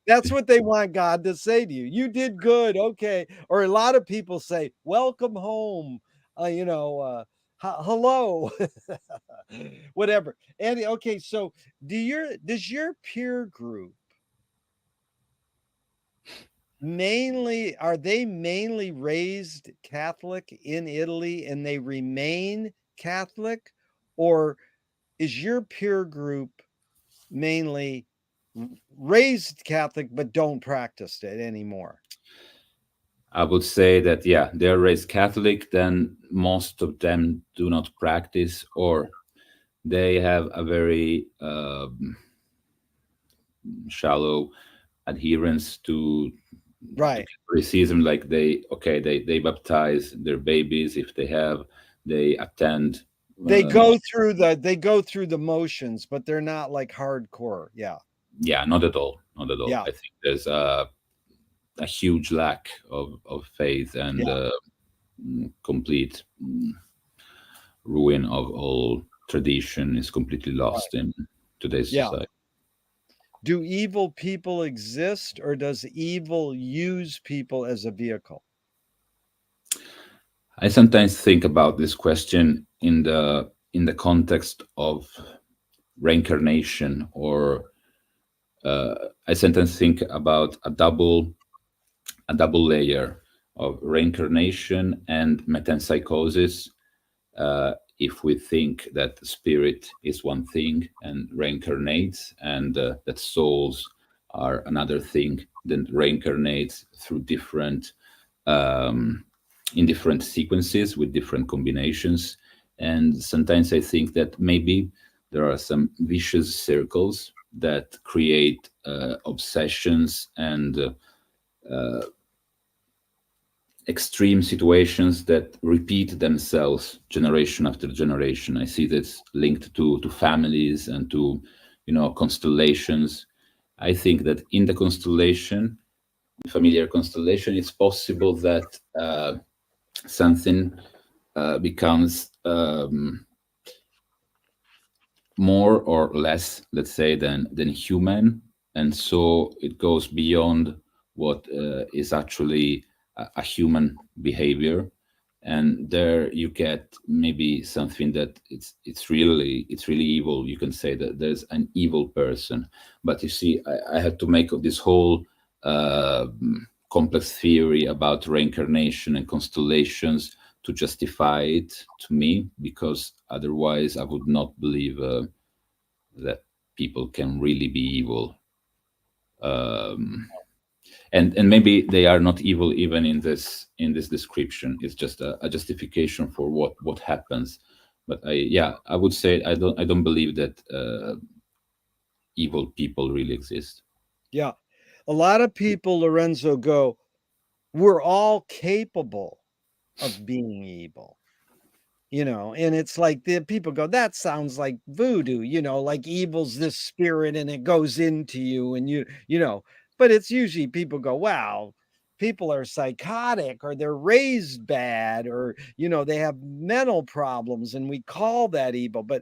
That's what they want God to say to you. "You did good, okay." Or a lot of people say, "Welcome home," hello, whatever. Andy, okay, so does your peer group mainly raised Catholic in Italy and they remain Catholic? Or is your peer group mainly raised Catholic but don't practice it anymore? I would say that, yeah, they're raised Catholic, then most of them do not practice, or they have a very shallow adherence to Right. Catholicism, like they baptize their babies if they have, they attend. Um, They go through the motions, but they're not like hardcore. Yeah. yeah, not at all, not at all. Yeah. I think there's a huge lack of faith and Yeah. complete ruin of all tradition is completely Right. lost in today's Yeah. society. Do evil people exist, or does evil use people as a vehicle? I sometimes think about this question in the context of reincarnation, or I sometimes think about a double layer of reincarnation and metempsychosis. If we think that the spirit is one thing and reincarnates, and that souls are another thing, then reincarnates through different um, in different sequences with different combinations. And sometimes I think that maybe there are some vicious circles that create obsessions and extreme situations that repeat themselves generation after generation. I see this linked to families and to constellations. I think that in the constellation, familiar constellation, it's possible that something becomes more or less, let's say, than human, and so it goes beyond what is actually a human behavior, and there you get maybe something that it's really evil. You can say that there's an evil person, but you see, I had to make this whole uh, complex theory about reincarnation and constellations to justify it to me, because otherwise I would not believe that people can really be evil. And maybe they are not evil even in this description. It's just a justification for what happens. But I would say I don't believe that evil people really exist. Yeah. A lot of people, Lorenzo, go, we're all capable of being evil. And it's like the people go, that sounds like voodoo, like evil's this spirit and it goes into you and but it's usually people go, wow, people are psychotic or they're raised bad or, they have mental problems and we call that evil. But,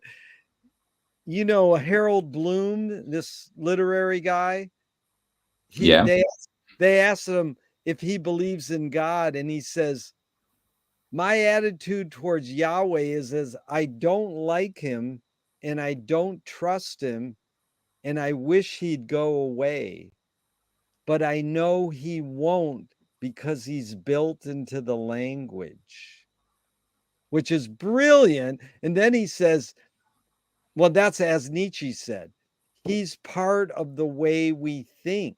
Harold Bloom, this literary guy, he, Yeah, they asked him if he believes in God and he says, my attitude towards Yahweh is as I don't like him and I don't trust him and I wish he'd go away. But I know he won't because he's built into the language, which is brilliant. And then he says, well, that's as Nietzsche said, he's part of the way we think.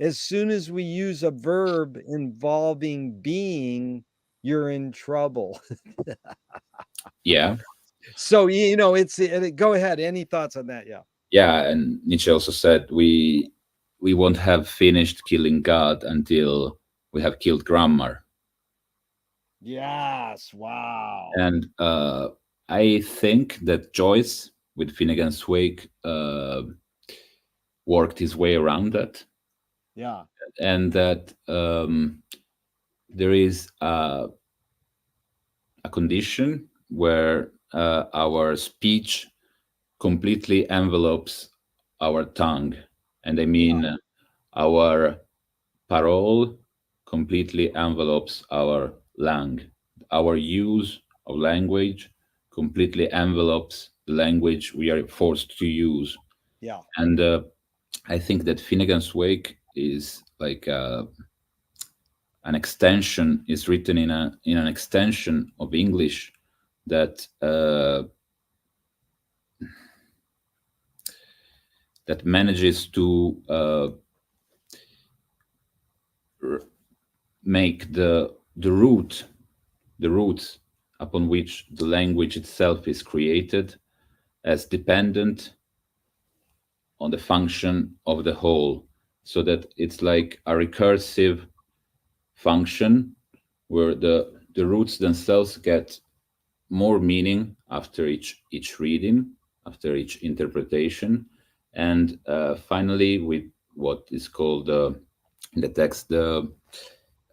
As soon as we use a verb involving being, you're in trouble. yeah, So, go ahead. Any thoughts on that? Yeah. yeah. And Nietzsche also said we won't have finished killing God until we have killed grammar. Yes. Wow. And I think that Joyce with Finnegan's Wake worked his way around that, Yeah. and that there is a condition where our speech completely envelopes our tongue, and I mean our parole completely envelopes our lang. Our use of language completely envelopes the language we are forced to use. Yeah. And I think that Finnegan's Wake is like an extension, is written in an extension of English that that manages to make the roots upon which the language itself is created as dependent on the function of the whole. so that it's like a recursive function where the roots themselves get more meaning after each reading, after each interpretation, and finally with what is called in the text the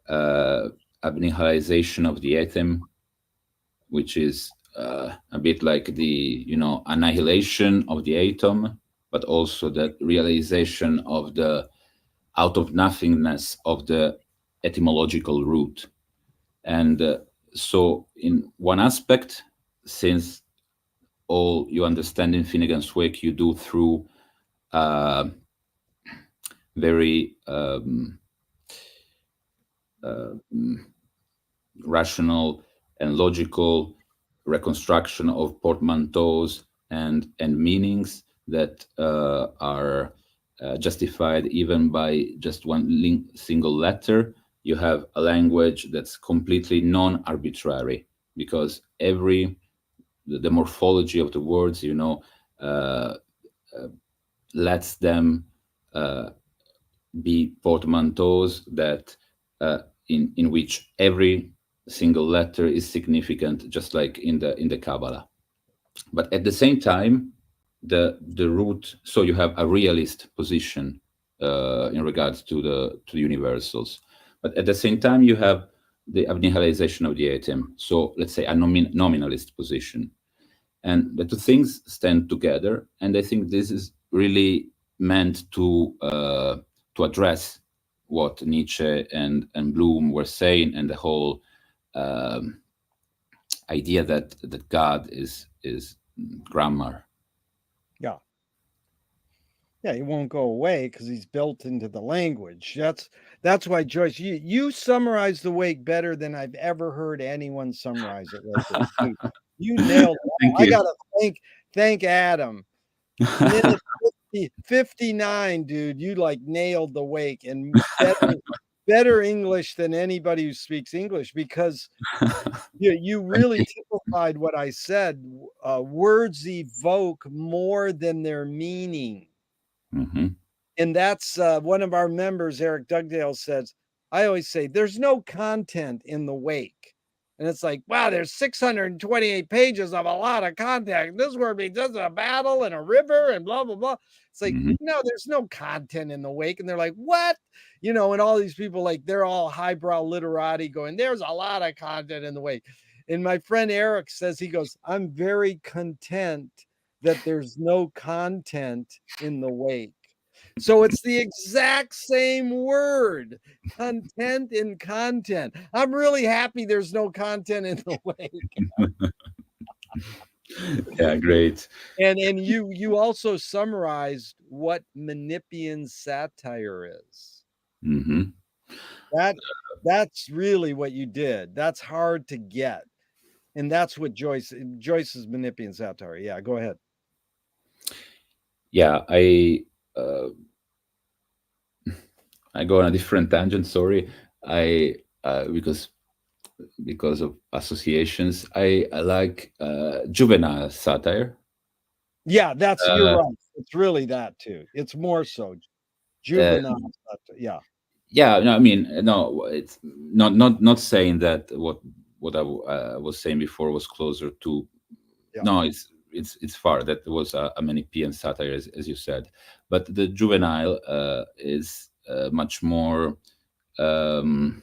uh, annihilation of the atom, which is a bit like the annihilation of the atom, but also the realization of the out of nothingness of the etymological root. And so, in one aspect, since all you understand in Finnegan's Wake, you do through uh, very rational and logical reconstruction of portmanteaus and meanings that are justified even by just one single letter. You have a language that's completely non-arbitrary because the morphology of the words, uh, lets them be portmanteaus that in which every single letter is significant, just like in the Kabbalah. But at the same time, the root. So you have a realist position in regards to the universals, but at the same time you have the annihilation of the atom. So let's say a nominalist position, and the two things stand together. And I think this is really meant to address what Nietzsche and Bloom were saying, and the whole um, idea that God is grammar. Yeah. Yeah, he won't go away because he's built into the language. That's why, Joyce, you summarize the wake better than I've ever heard anyone summarize it like this. You nailed it. Thank I you. gotta thank Adam. Minute 59, dude. You like nailed the wake and better English than anybody who speaks English, because you really typified what I said. Words evoke more than their meaning. Mhm. And that's one of our members, Eric Dugdale, says, I always say there's no content in the wake. And it's like, wow, there's 628 pages of a lot of content. This word means there's a battle and a river and blah, blah, blah. It's like, Mhm. no, there's no content in the wake. And they're like, what? And all these people, like, they're all highbrow literati going, there's a lot of content in the wake. And my friend Eric says, he goes, I'm very content that there's no content in the wake. So it's the exact same word, content and content. I'm really happy there's no content in the wake. Yeah, great. And you also summarized what Menippean satire is. Hmm. That that's really what you did. That's hard to get. And that's what Joyce's Menippean satire. Yeah, go ahead. Yeah, uh, I go on a different tangent. Sorry, I because of associations. I like juvenile satire. Yeah, you're Uh, right. It's really that too. It's more so uh, juvenile satire. Yeah. yeah, no, I mean, no, it's not saying that what I was saying before was closer to. Yeah. No, it's far. That was a Manichaean satire, as you said, but the juvenile is much more um,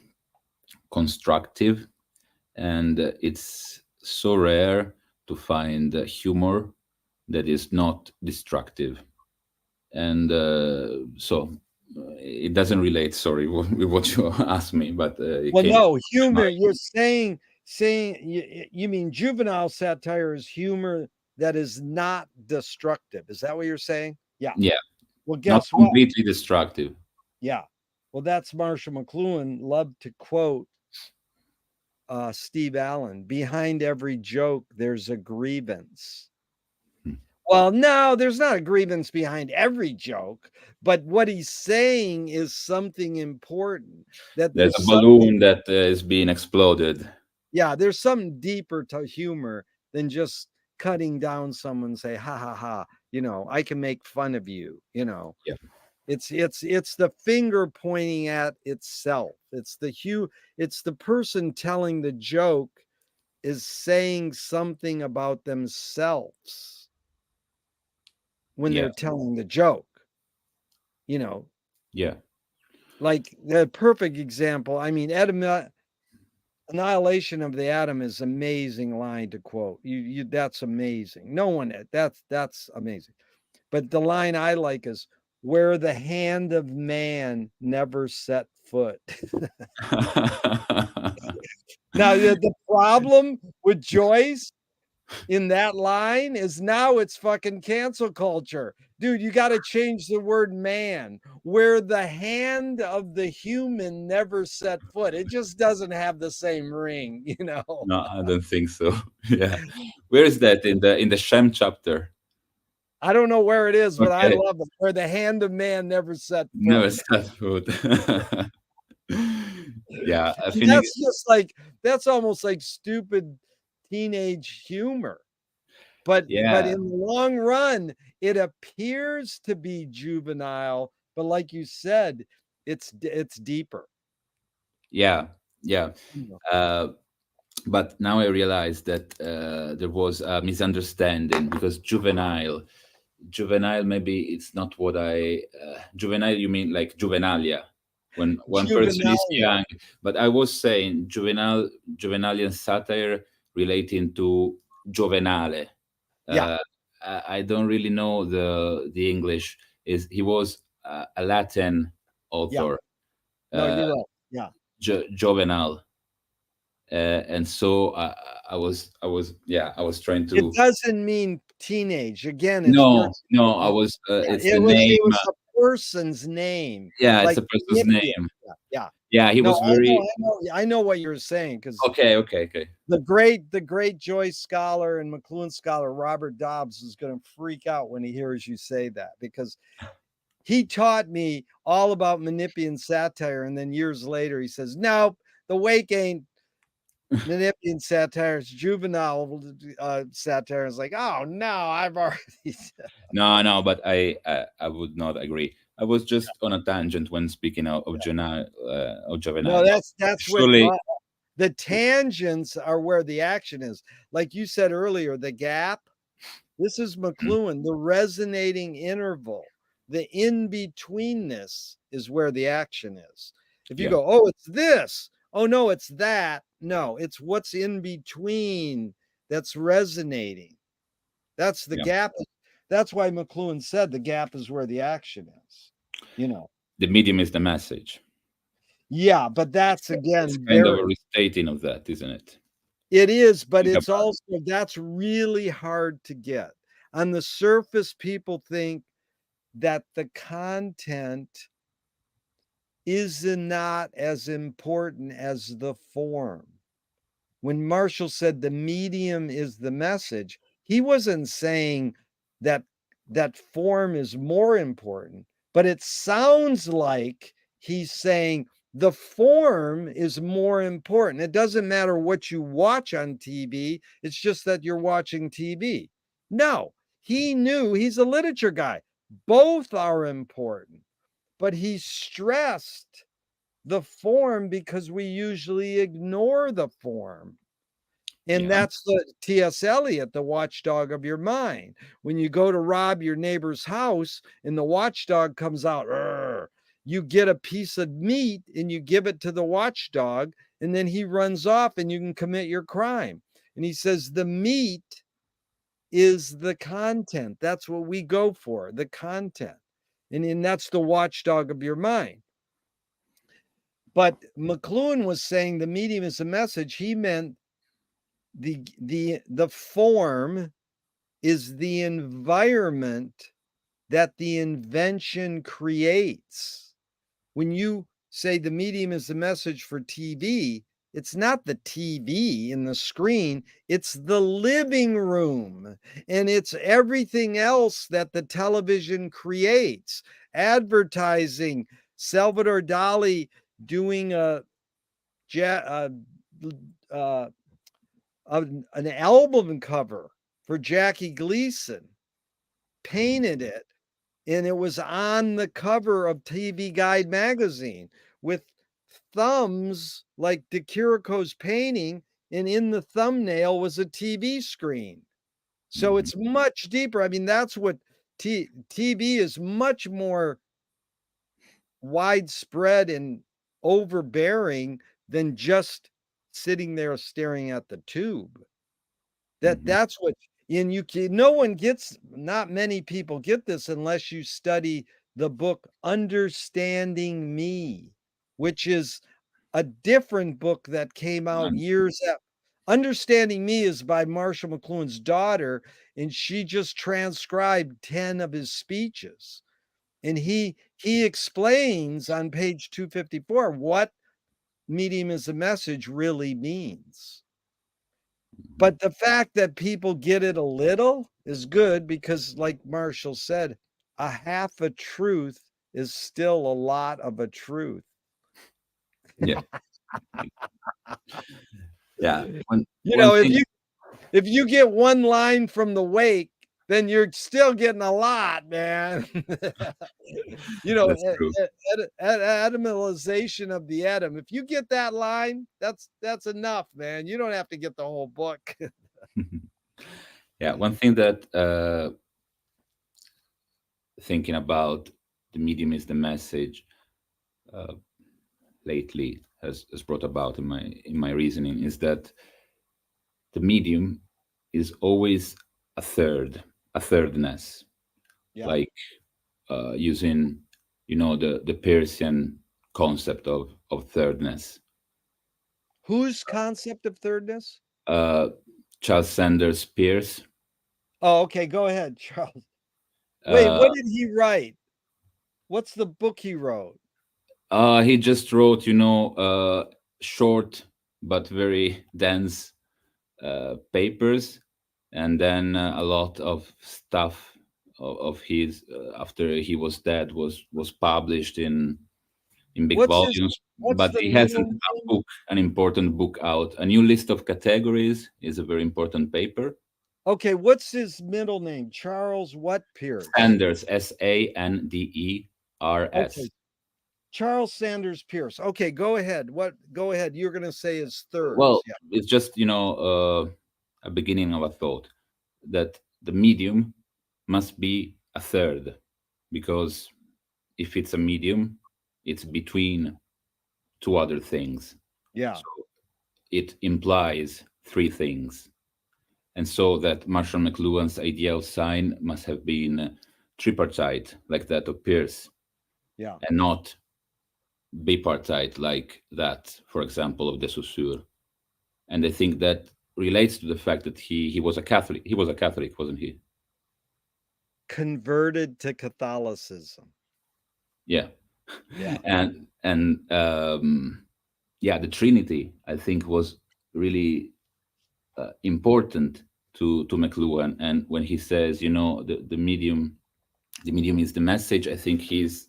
constructive, and it's so rare to find humor that is not destructive. And so it doesn't relate, sorry, with what you asked me, but it Well, came no, to my humor, mind. you're saying you mean juvenile satire is humor that is not destructive. Is that what you're saying? Yeah. Yeah, Well, not guess what? completely destructive. Yeah. Well, that's Marshall McLuhan loved to quote Steve Allen. Behind every joke, there's a grievance. Hmm. Well, no, there's not a grievance behind every joke, but what he's saying is something important, that There's there's a something. balloon that is being exploded. Yeah, there's something deeper to humor than just cutting down someone and say, ha ha ha, I can make fun of you. Yeah. It's the finger pointing at itself. It's the person telling the joke is saying something about themselves when Yeah, they're telling the joke. You know, yeah, like the perfect example. I mean, annihilation of the atom is amazing line to quote. You that's amazing. No one that's amazing. But the line I like is where the hand of man never set foot. Now the problem with Joyce in that line is now it's fucking cancel culture. Dude, you got to change the word man. Where the hand of the human never set foot. It just doesn't have the same ring, you know. No, I don't think so. Yeah, where is that in the Shem chapter? I don't know where it is, but I Okay, love it. Where the hand of man never set foot. never start food. Yeah, I And think. that's just like that's almost like stupid teenage humor. But Yeah, in the long run, it appears to be juvenile, but like you said, it's deeper. yeah, yeah. You know. Uh, but now I realize that there was a misunderstanding because juvenile maybe it's not what I juvenile, you mean like juvenalia, when one person is Juvenalia. young, but I was saying juvenalian satire relating to jovenale. Yeah, uh, I don't really know the English. Is he was a Latin yeah. author, No, uh, you're right. Yeah. Jovenal, and so yeah, I was trying It to. doesn't mean teenage. Again, it's No, words. no, I was. Yeah, It's the name. it was a person's name, Yeah, it's like a person's Nipia. name. Yeah, yeah. Yeah, he No, was very I know what you're saying because okay. Okay, okay. the great Joyce scholar and McLuhan scholar Robert Dobbs is going to freak out when he hears you say that because he taught me all about Menippean satire, and then years later he says, "No, the wake ain't Menippean satire; it's juvenile satire." It's like, oh no, I've already said. No, no, but I would not agree. I was just on a tangent when speaking of No, Juvenal. But that's what surely, the tangents are where the action is. Like you said earlier, the gap. This is mm, McLuhan, the resonating interval, the in betweenness is where the action is. If you yeah, go, oh, it's this, oh, no, it's that. No, it's what's in between that's resonating. That's the yeah. gap. That's why McLuhan said the gap is where the action is, you know. The medium is the message. Yeah, but that's It's again kind of very, a restating of that, isn't it? it is, but Think it's about it. also that's really hard to get. On the surface, people think that the content is not as important as the form. When Marshall said the medium is the message, he wasn't saying that form is more important, but it sounds like he's saying the form is more important. It doesn't matter what you watch on TV, it's just that you're watching TV. No, he knew he's a literature guy. Both are important, but he stressed the form because we usually ignore the form. And Yeah, that's the T.S. Eliot, the watchdog of your mind. When you go to rob your neighbor's house and the watchdog comes out, "Rrr," you get a piece of meat and you give it to the watchdog, and then he runs off and you can commit your crime. And he says, the meat is the content. That's what we go for, the content. And that's the watchdog of your mind. But McLuhan was saying the medium is a message. He meant the form is the environment that the invention creates. When you say the medium is the message for TV, it's not the TV in the screen, it's the living room. And it's everything else that the television creates. Advertising, Salvador Dali doing ja- uh, an album cover for Jackie Gleason, painted it and it was on the cover of TV Guide magazine with thumbs like De Chirico's painting, and in the thumbnail was a TV screen. So Mhm. it's much deeper. I mean, that's what TV is, much more widespread and overbearing than just sitting there staring at the tube. Mhm. That's what, and you can, no one gets, not many people get this unless you study the book Understanding Me, which is a different book that came out And years af Understanding Me is by Marshall McLuhan's daughter, and she just transcribed 10 of his speeches. And he explains on page 254 what medium is a message really means. mhm. But the fact that people get it a little is good because, like Marshall said, a half a truth is still a lot of a truth. Yeah, yeah. One You one know, thing, if you get one line from the wake, then you're still getting a lot, man. You know, that's true. etymologization of the atom. If you get that line, that's enough, man. You don't have to get the whole book. Yeah, one thing that thinking about the medium is the message uh, lately has brought about in my reasoning is that the medium is always a thirdness, Yeah. like using the Persian concept of thirdness. Whose concept of thirdness? Uh, Charles Sanders Peirce. Oh, okay. Go ahead, Charles. Wait, Uh, what did he write? What's the book he wrote? he just wrote, short but very dense papers, and then a lot of stuff of his after he was dead was published in big What's his volumes. what's But the he has middle name? an important book out. A New List of Categories is a very important paper. Okay, what's his middle name? Charles what Pierce? Sanders, Sanders. Okay, Charles Sanders Pierce. Okay, go ahead. Go ahead. You're going to say his thirds. Well, Yeah. it's just a beginning of a thought that the medium must be a third, because if it's a medium, it's between two other things. Yeah. So it implies three things. And so that Marshall McLuhan's ideal sign must have been tripartite, like that of Peirce, Yeah. and not bipartite, like that, for example, of de Saussure. And I think that relates to the fact that he was a Catholic. He was a Catholic, wasn't he? Converted to Catholicism. Yeah, Yeah. and yeah, the Trinity I think was really important to McLuhan. And when he says, the medium is the message, I think he's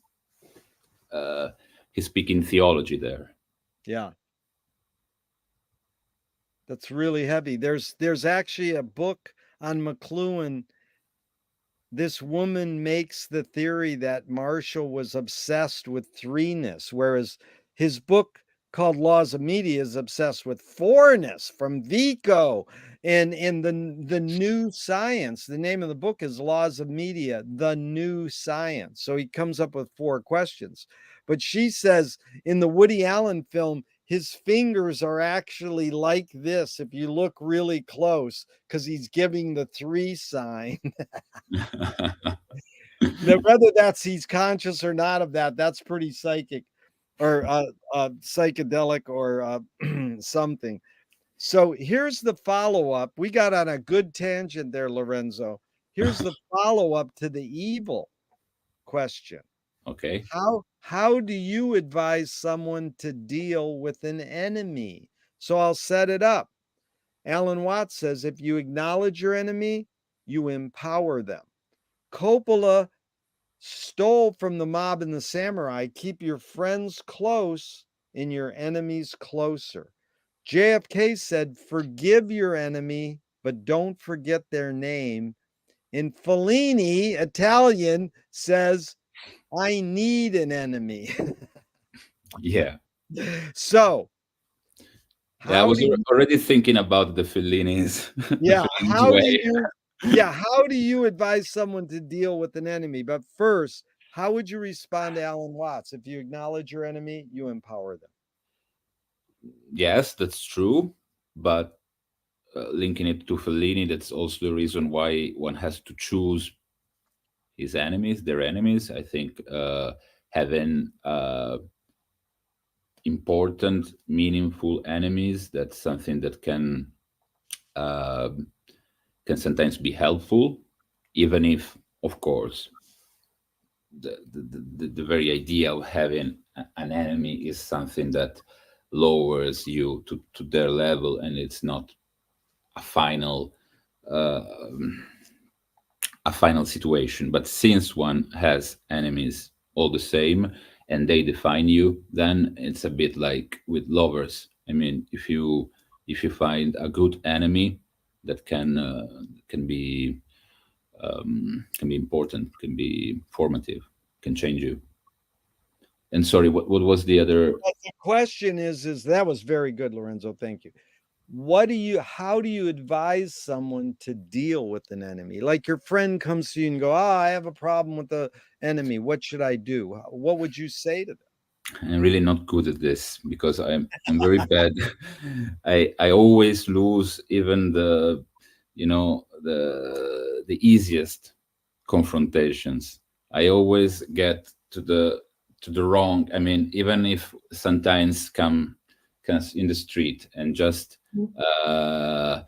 speaking theology there. Yeah. That's really heavy. There's actually a book on McLuhan. This woman makes the theory that Marshall was obsessed with threeness, whereas his book called Laws of Media is obsessed with fourness from Vico and in the new science. The name of the book is Laws of Media, the New Science. So he comes up with four questions. But she says in the Woody Allen film, his fingers are actually like this if you look really close because he's giving the three sign. Now, whether that's he's conscious or not of that, that's pretty psychic or psychedelic or something. So here's the follow up. We got on a good tangent there, Lorenzo. Here's the follow up to the evil question. Okay. How do you advise someone to deal with an enemy? So I'll set it up. Alan Watts says if you acknowledge your enemy, you empower them. Coppola stole from the mob and the samurai. Keep your friends close and your enemies closer. JFK said, forgive your enemy, but don't forget their name. And Fellini, Italian, says, I need an enemy. Yeah. So, Yeah, I how was do you, already thinking about the Fellini's the yeah, Fellini's how do way. you, yeah, how do you advise someone to deal with an enemy? But first, how would you respond to Alan Watts? If you acknowledge your enemy, you empower them. Yes, that's true, but linking it to Fellini, that's also the reason why one has to choose his enemies, their enemies. I think having important, meaningful enemies, that's something that uh, can sometimes be helpful, even if, of course, the very idea of having an enemy is something that lowers you to their level, and it's not a final uh, a final situation. But since one has enemies all the same and they define you, then it's a bit like with lovers. I mean, if you find a good enemy that can be can be important, can be formative, can change you. And sorry, what was the other? But the question is that was very good, Lorenzo. Thank you. How do you advise someone to deal with an enemy? Like your friend comes to you and go, I have a problem with the enemy. What should I do? What would you say to them? I'm really not good at this because I'm very bad. I always lose even the easiest confrontations. I always get to the wrong. I mean, even if sometimes comes in the street and just uh,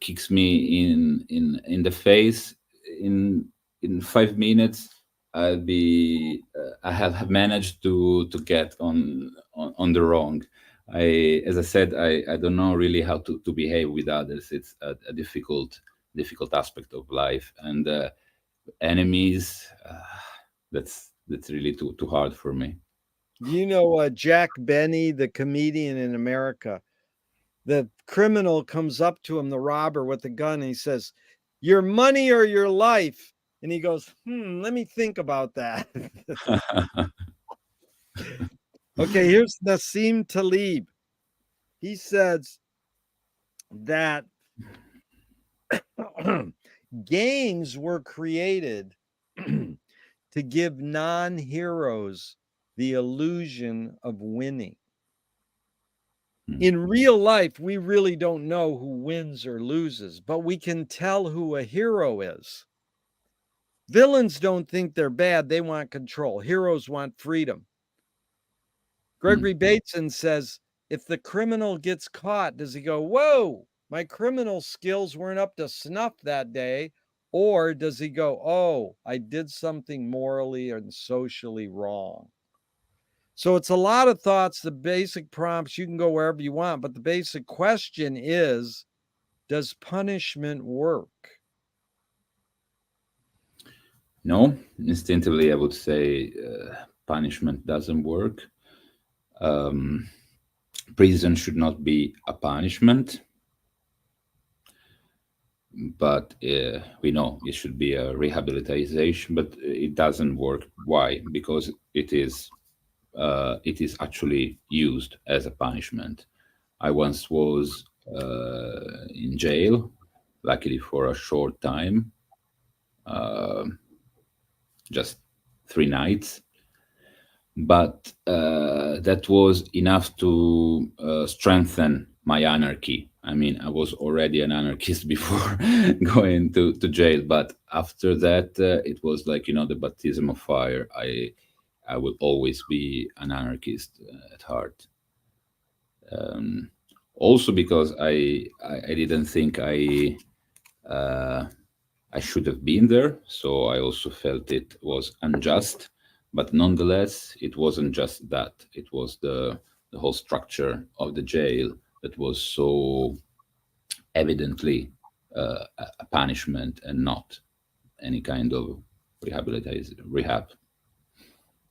kicks me in the face in 5 minutes, I have managed to get on the wrong. As I said, I don't know really how to behave with others. It's a difficult aspect of life, and enemies. That's really too hard for me. You know, Jack Benny, the comedian in America, the criminal comes up to him, the robber with the gun, and he says, your money or your life? And he goes, let me think about that. Okay, here's Nassim Talib. He says that games were created to give non heroes the illusion of winning. In real life, we really don't know who wins or loses, but we can tell who a hero is. Villains don't think they're bad, they want control. Heroes want freedom. Hmm. Gregory Bateson says if the criminal gets caught, does he go, whoa, my criminal skills weren't up to snuff that day? Or does he go, oh, I did something morally and socially wrong? So it's a lot of thoughts, the basic prompts. You can go wherever you want, but the basic question is, does punishment work? No, instinctively, I would say punishment doesn't work. Um, Prison should not be a punishment, but we know it should be a rehabilitation. But it doesn't work. Why? Because it is actually used as a punishment. I once was in jail, luckily for a short time, just 3 nights, but that was enough to strengthen my anarchy. I mean, I was already an anarchist before going to jail, but after that, it was like the baptism of fire. I will always be an anarchist at heart. Also, because I didn't think I should have been there, so I also felt it was unjust. But nonetheless, it wasn't just that; it was the whole structure of the jail that was so evidently a punishment and not any kind of rehab.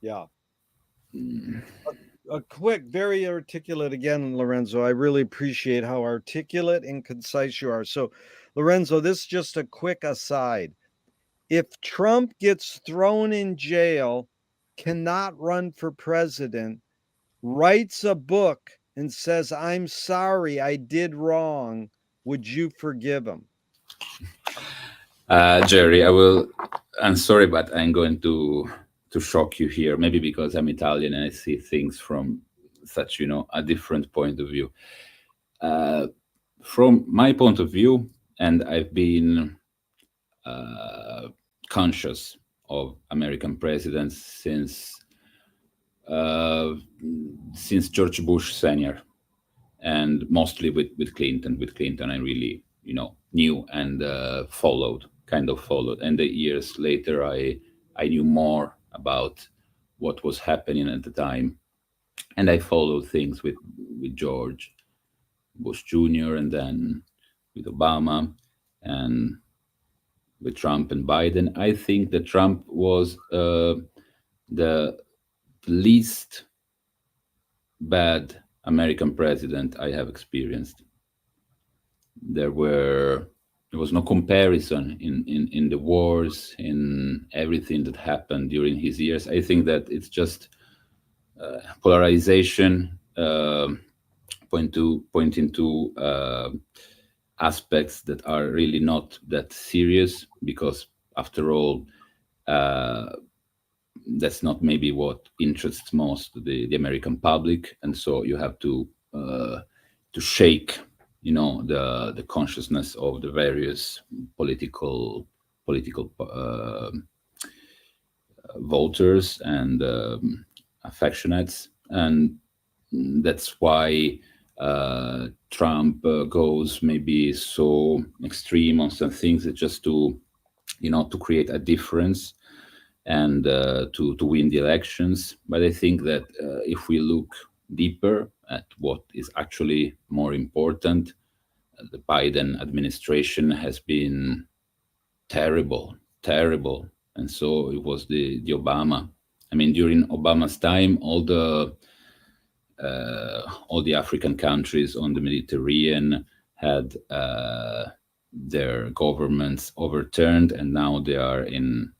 Yeah. a quick, very articulate again, Lorenzo. I really appreciate how articulate and concise you are. So, Lorenzo, this is just a quick aside. If Trump gets thrown in jail, cannot run for president, writes a book and says, I'm sorry, I did wrong, would you forgive him? Jerry, I'm sorry, but I'm going to shock you here. Maybe because I'm Italian and I see things from such, a different point of view. From my point of view, and I've been conscious of American presidents since George Bush Senior, and mostly with Clinton. With Clinton, I really, knew and kind of followed. And the years later, I knew more about what was happening at the time, and I followed things with George Bush Jr. and then with Obama and with Trump and Biden. I think that Trump was the least bad American president I have experienced. There was no comparison in the wars, in everything that happened during his years. I think that it's just polarization, pointing to aspects that are really not that serious, because after all, that's not maybe what interests most the American public, and so you have to shake, the consciousness of the various political voters and affectionates, and that's why Trump goes maybe so extreme on some things, just to to create a difference and to win the elections. But I think that if we look deeper at what is actually more important, the Biden administration has been terrible, terrible, and so it was the Obama. I mean, during Obama's time, all the African countries on the Mediterranean had their governments overturned, and now they are in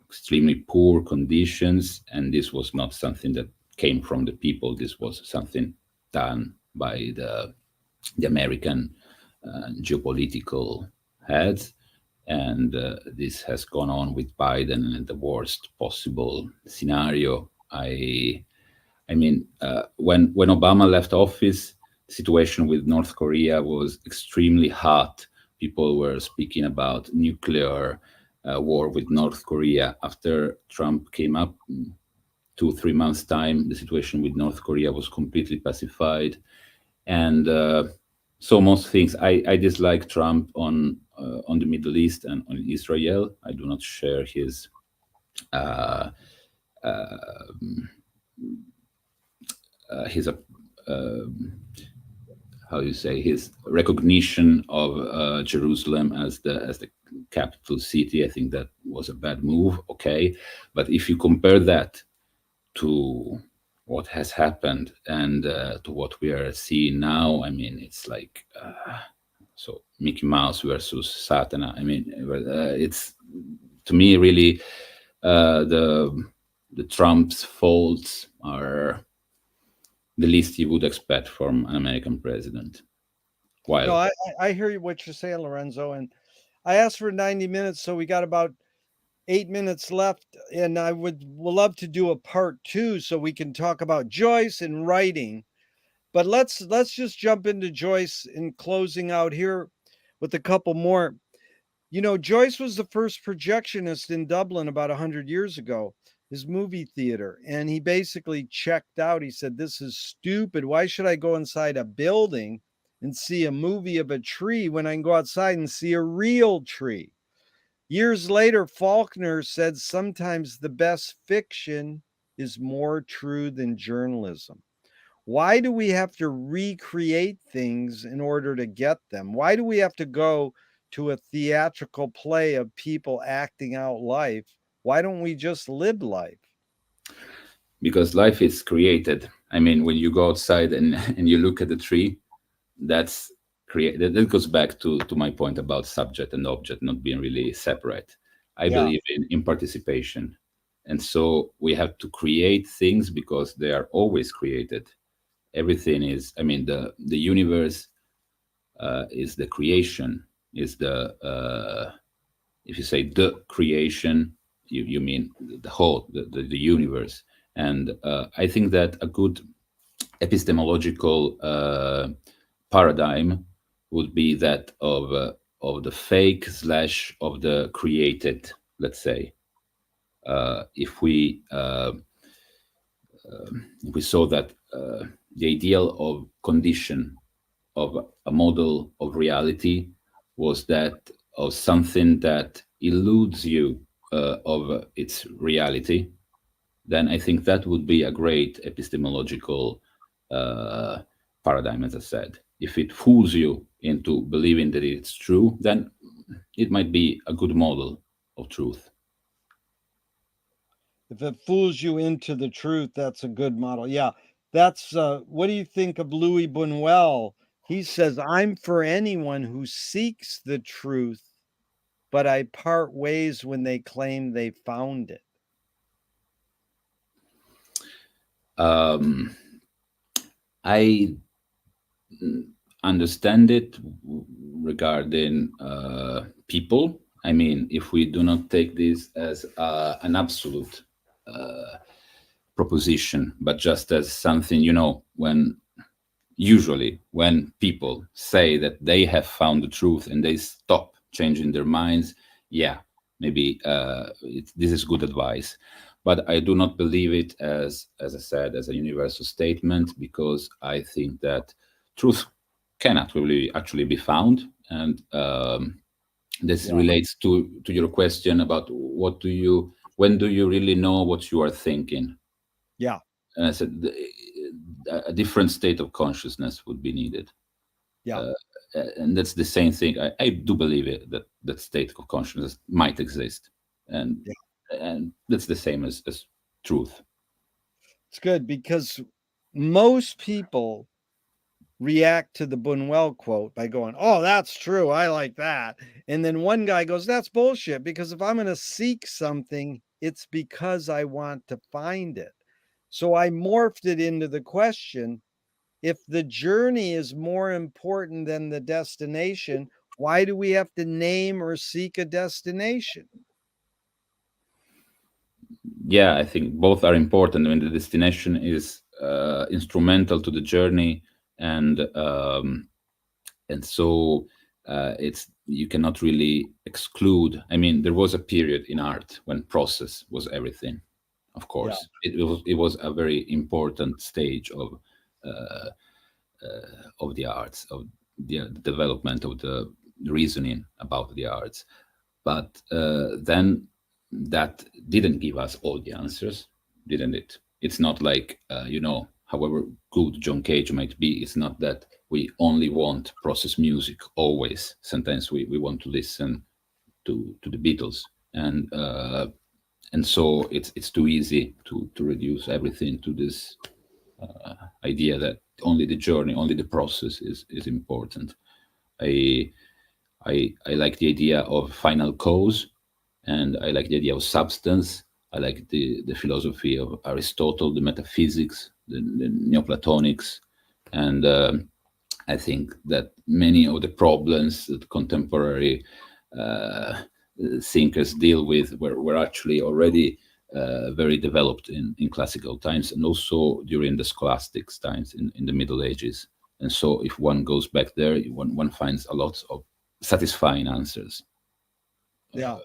extremely poor conditions. And this was not something that came from the people. This was something done by the American geopolitical heads. And this has gone on with Biden in the worst possible scenario. I mean, when Obama left office, the situation with North Korea was extremely hot. People were speaking about nuclear war with North Korea. After Trump came up, 2-3 months time, the situation with North Korea was completely pacified. And so most things, I dislike Trump on the Middle East and on Israel. I do not share his how you say, his recognition of Jerusalem as the capital city. I think that was a bad move. Okay, but if you compare that to what has happened and to what we are seeing now, I mean, it's like so Mickey Mouse versus Satan. I mean, it's, to me, really the Trump's faults are the least you would expect from an American president. While No, I hear you what you're saying, Lorenzo. And I asked for 90 minutes, so we got about 8 minutes left. And I would love to do a part 2 so we can talk about Joyce and writing. But let's just jump into Joyce in closing out here with a couple more. Joyce was the first projectionist in Dublin about 100 years ago, his movie theater. And he basically checked out. He said, this is stupid. Why should I go inside a building and see a movie of a tree when I can go outside and see a real tree? Years later, Faulkner said sometimes the best fiction is more true than journalism. Why do we have to recreate things in order to get them? Why do we have to go to a theatrical play of people acting out life? Why don't we just live life? because life is created. I mean, when you go outside and and you look at the tree, that's created. That goes back to my point about subject and object not being really separate. I Yeah. believe in participation, and so we have to create things because they are always created. Everything is. I mean, the universe is the creation. Is the if you say the creation, you mean the whole, the universe. And I think that a good epistemological paradigm would be that of the fake slash of the created. Let's say if we saw that the ideal of condition of a model of reality was that of something that eludes you of its reality, then I think that would be a great epistemological uh, paradigm, as I said. If it fools you into believing that it's true, then it might be a good model of truth. If it fools you into the truth, that's a good model. Yeah. That's what do you think of Louis Buñuel? He says, I'm for anyone who seeks the truth, but I part ways when they claim they found it. Um, I understand it regarding people. I mean, if we do not take this as an absolute proposition, but just as something, when usually when people say that they have found the truth and they stop changing their minds, yeah, maybe this is good advice. But I do not believe it as I said, as a universal statement, because I think that truth cannot really actually be found. And this Yeah. relates to your question about when do you really know what you are thinking. Yeah. And I said a different state of consciousness would be needed. Yeah. uh, and that's the same thing. I do believe it, that that state of consciousness might exist, and Yeah. and that's the same as truth. It's good because most people react to the Buñuel quote by going, "Oh, that's true. I like that." And then one guy goes, "That's bullshit because if I'm going to seek something, it's because I want to find it." So I morphed it into the question, if the journey is more important than the destination, why do we have to name or seek a destination? Yeah, I think both are important. When the destination is instrumental to the journey, and so it's you cannot really exclude. I mean, there was a period in art when process was everything. Of Yeah. course, it was a very important stage of the arts, of the development of the reasoning about the arts. But then that didn't give us all the answers, didn't it? It's not like, however good John Cage might be, it's not that we only want process music always. Sometimes we want to listen to the Beatles. And so it's too easy to reduce everything to this idea that only the journey, only the process is important. I I like the idea of final cause, and I like the idea of substance. I like the philosophy of Aristotle, the metaphysics, the Neoplatonics, and I think that many of the problems that contemporary uh, thinkers deal with were actually already very developed in classical times, and also during the scholastic times in the Middle Ages. And so, if one goes back there, one finds a lot of satisfying answers. Yeah.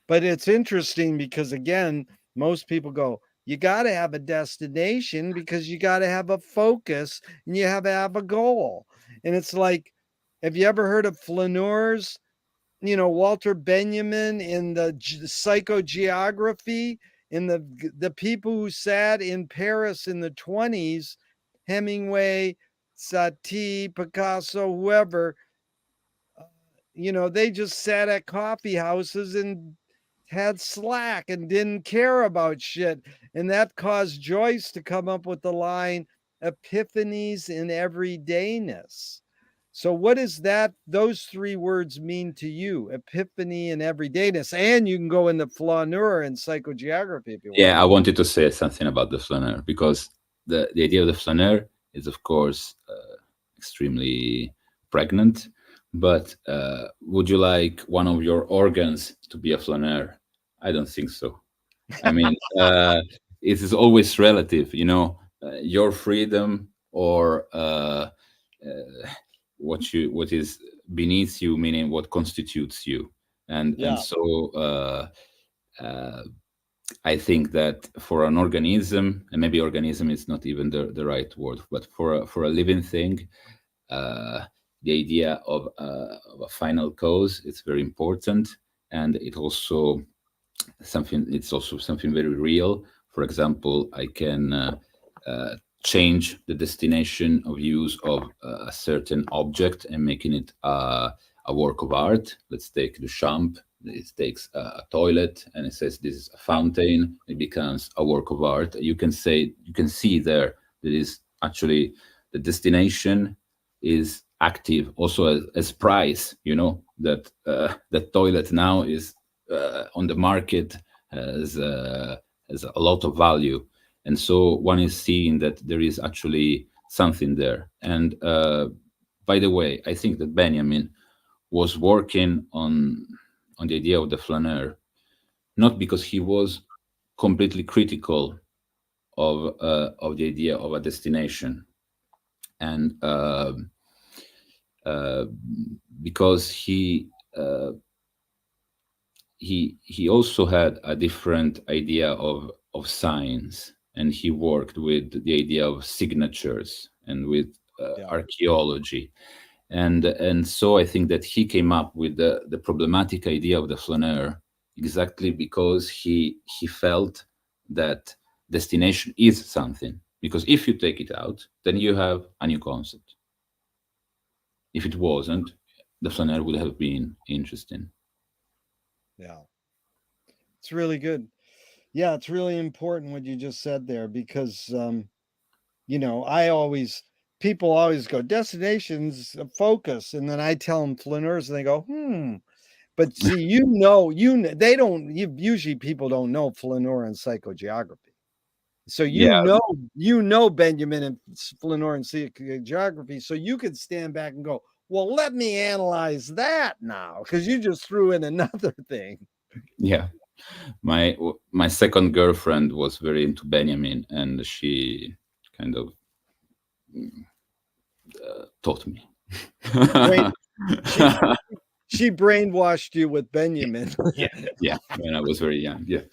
But it's interesting because again, most people go, you got to have a destination because you got to have a focus and you have to have a goal. And it's like, have you ever heard of Flaneurs? Walter Benjamin in the psychogeography, in the people who sat in Paris in the 20s, Hemingway, Satie, Picasso, whoever, they just sat at coffee houses and had slack and didn't care about shit. And that caused Joyce to come up with the line epiphanies in everydayness. So what does those three words mean to you? Epiphany and everydayness. And you can go into flaneur and psychogeography if you want. Yeah, I wanted to say something about the flaneur because the idea of the flaneur is, of course, extremely pregnant. But would you like one of your organs to be a flaneur? I don't think so. I mean, it is always relative, your freedom or what is beneath you, meaning what constitutes you, and so uh, I think that for an organism, and maybe organism is not even the right word, but for a living thing, uh, the idea of a final cause is very important, and it's also something very real. For example, I can change the destination of use of a certain object and making it a work of art. Let's take the champ. It takes a toilet and it says this is a fountain. It becomes a work of art. You can see there that is actually the destination is active also as price. That that toilet now is on the market has a lot of value, and so one is seeing that there is actually something there. And by the way, I think that Benjamin was working on the idea of the flaneur not because he was completely critical of the idea of a destination, and because he also had a different idea of science, and he worked with the idea of signatures and with archaeology, and so I think that he came up with the problematic idea of the flaneur exactly because he felt that destination is something, because if you take it out, then you have a new concept. If it wasn't, the flaneur would have been interesting. Yeah. It's really good. Yeah, it's really important what you just said there because people always go destinations of focus, and then I tell them flaneurs, and they go, But see, they don't. Usually, people don't know flaneur and psychogeography. So Yeah, Benjamin and flaneur and psychogeography. So you could stand back and go, well, let me analyze that now, because you just threw in another thing. yeah. My second girlfriend was very into Benjamin, and she kind of taught me. She brainwashed you with Benjamin. yeah, when I was very young. Yeah.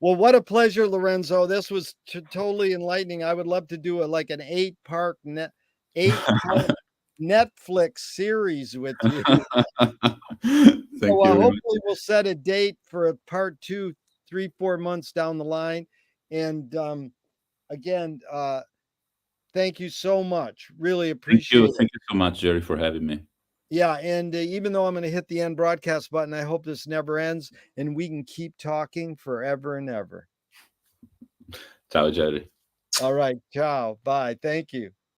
Well, what a pleasure, Lorenzo. This was totally enlightening. I would love to do an 8-part Netflix series with you. Thank you. Hopefully we'll set a date for a part 2, 3, 4 months down the line. And again, thank you so much. Really appreciate it. Thank you so much, Jerry, for having me. Yeah, and even though I'm going to hit the end broadcast button, I hope this never ends and we can keep talking forever and ever. Ciao, Jerry. All right. Ciao. Bye. Thank you.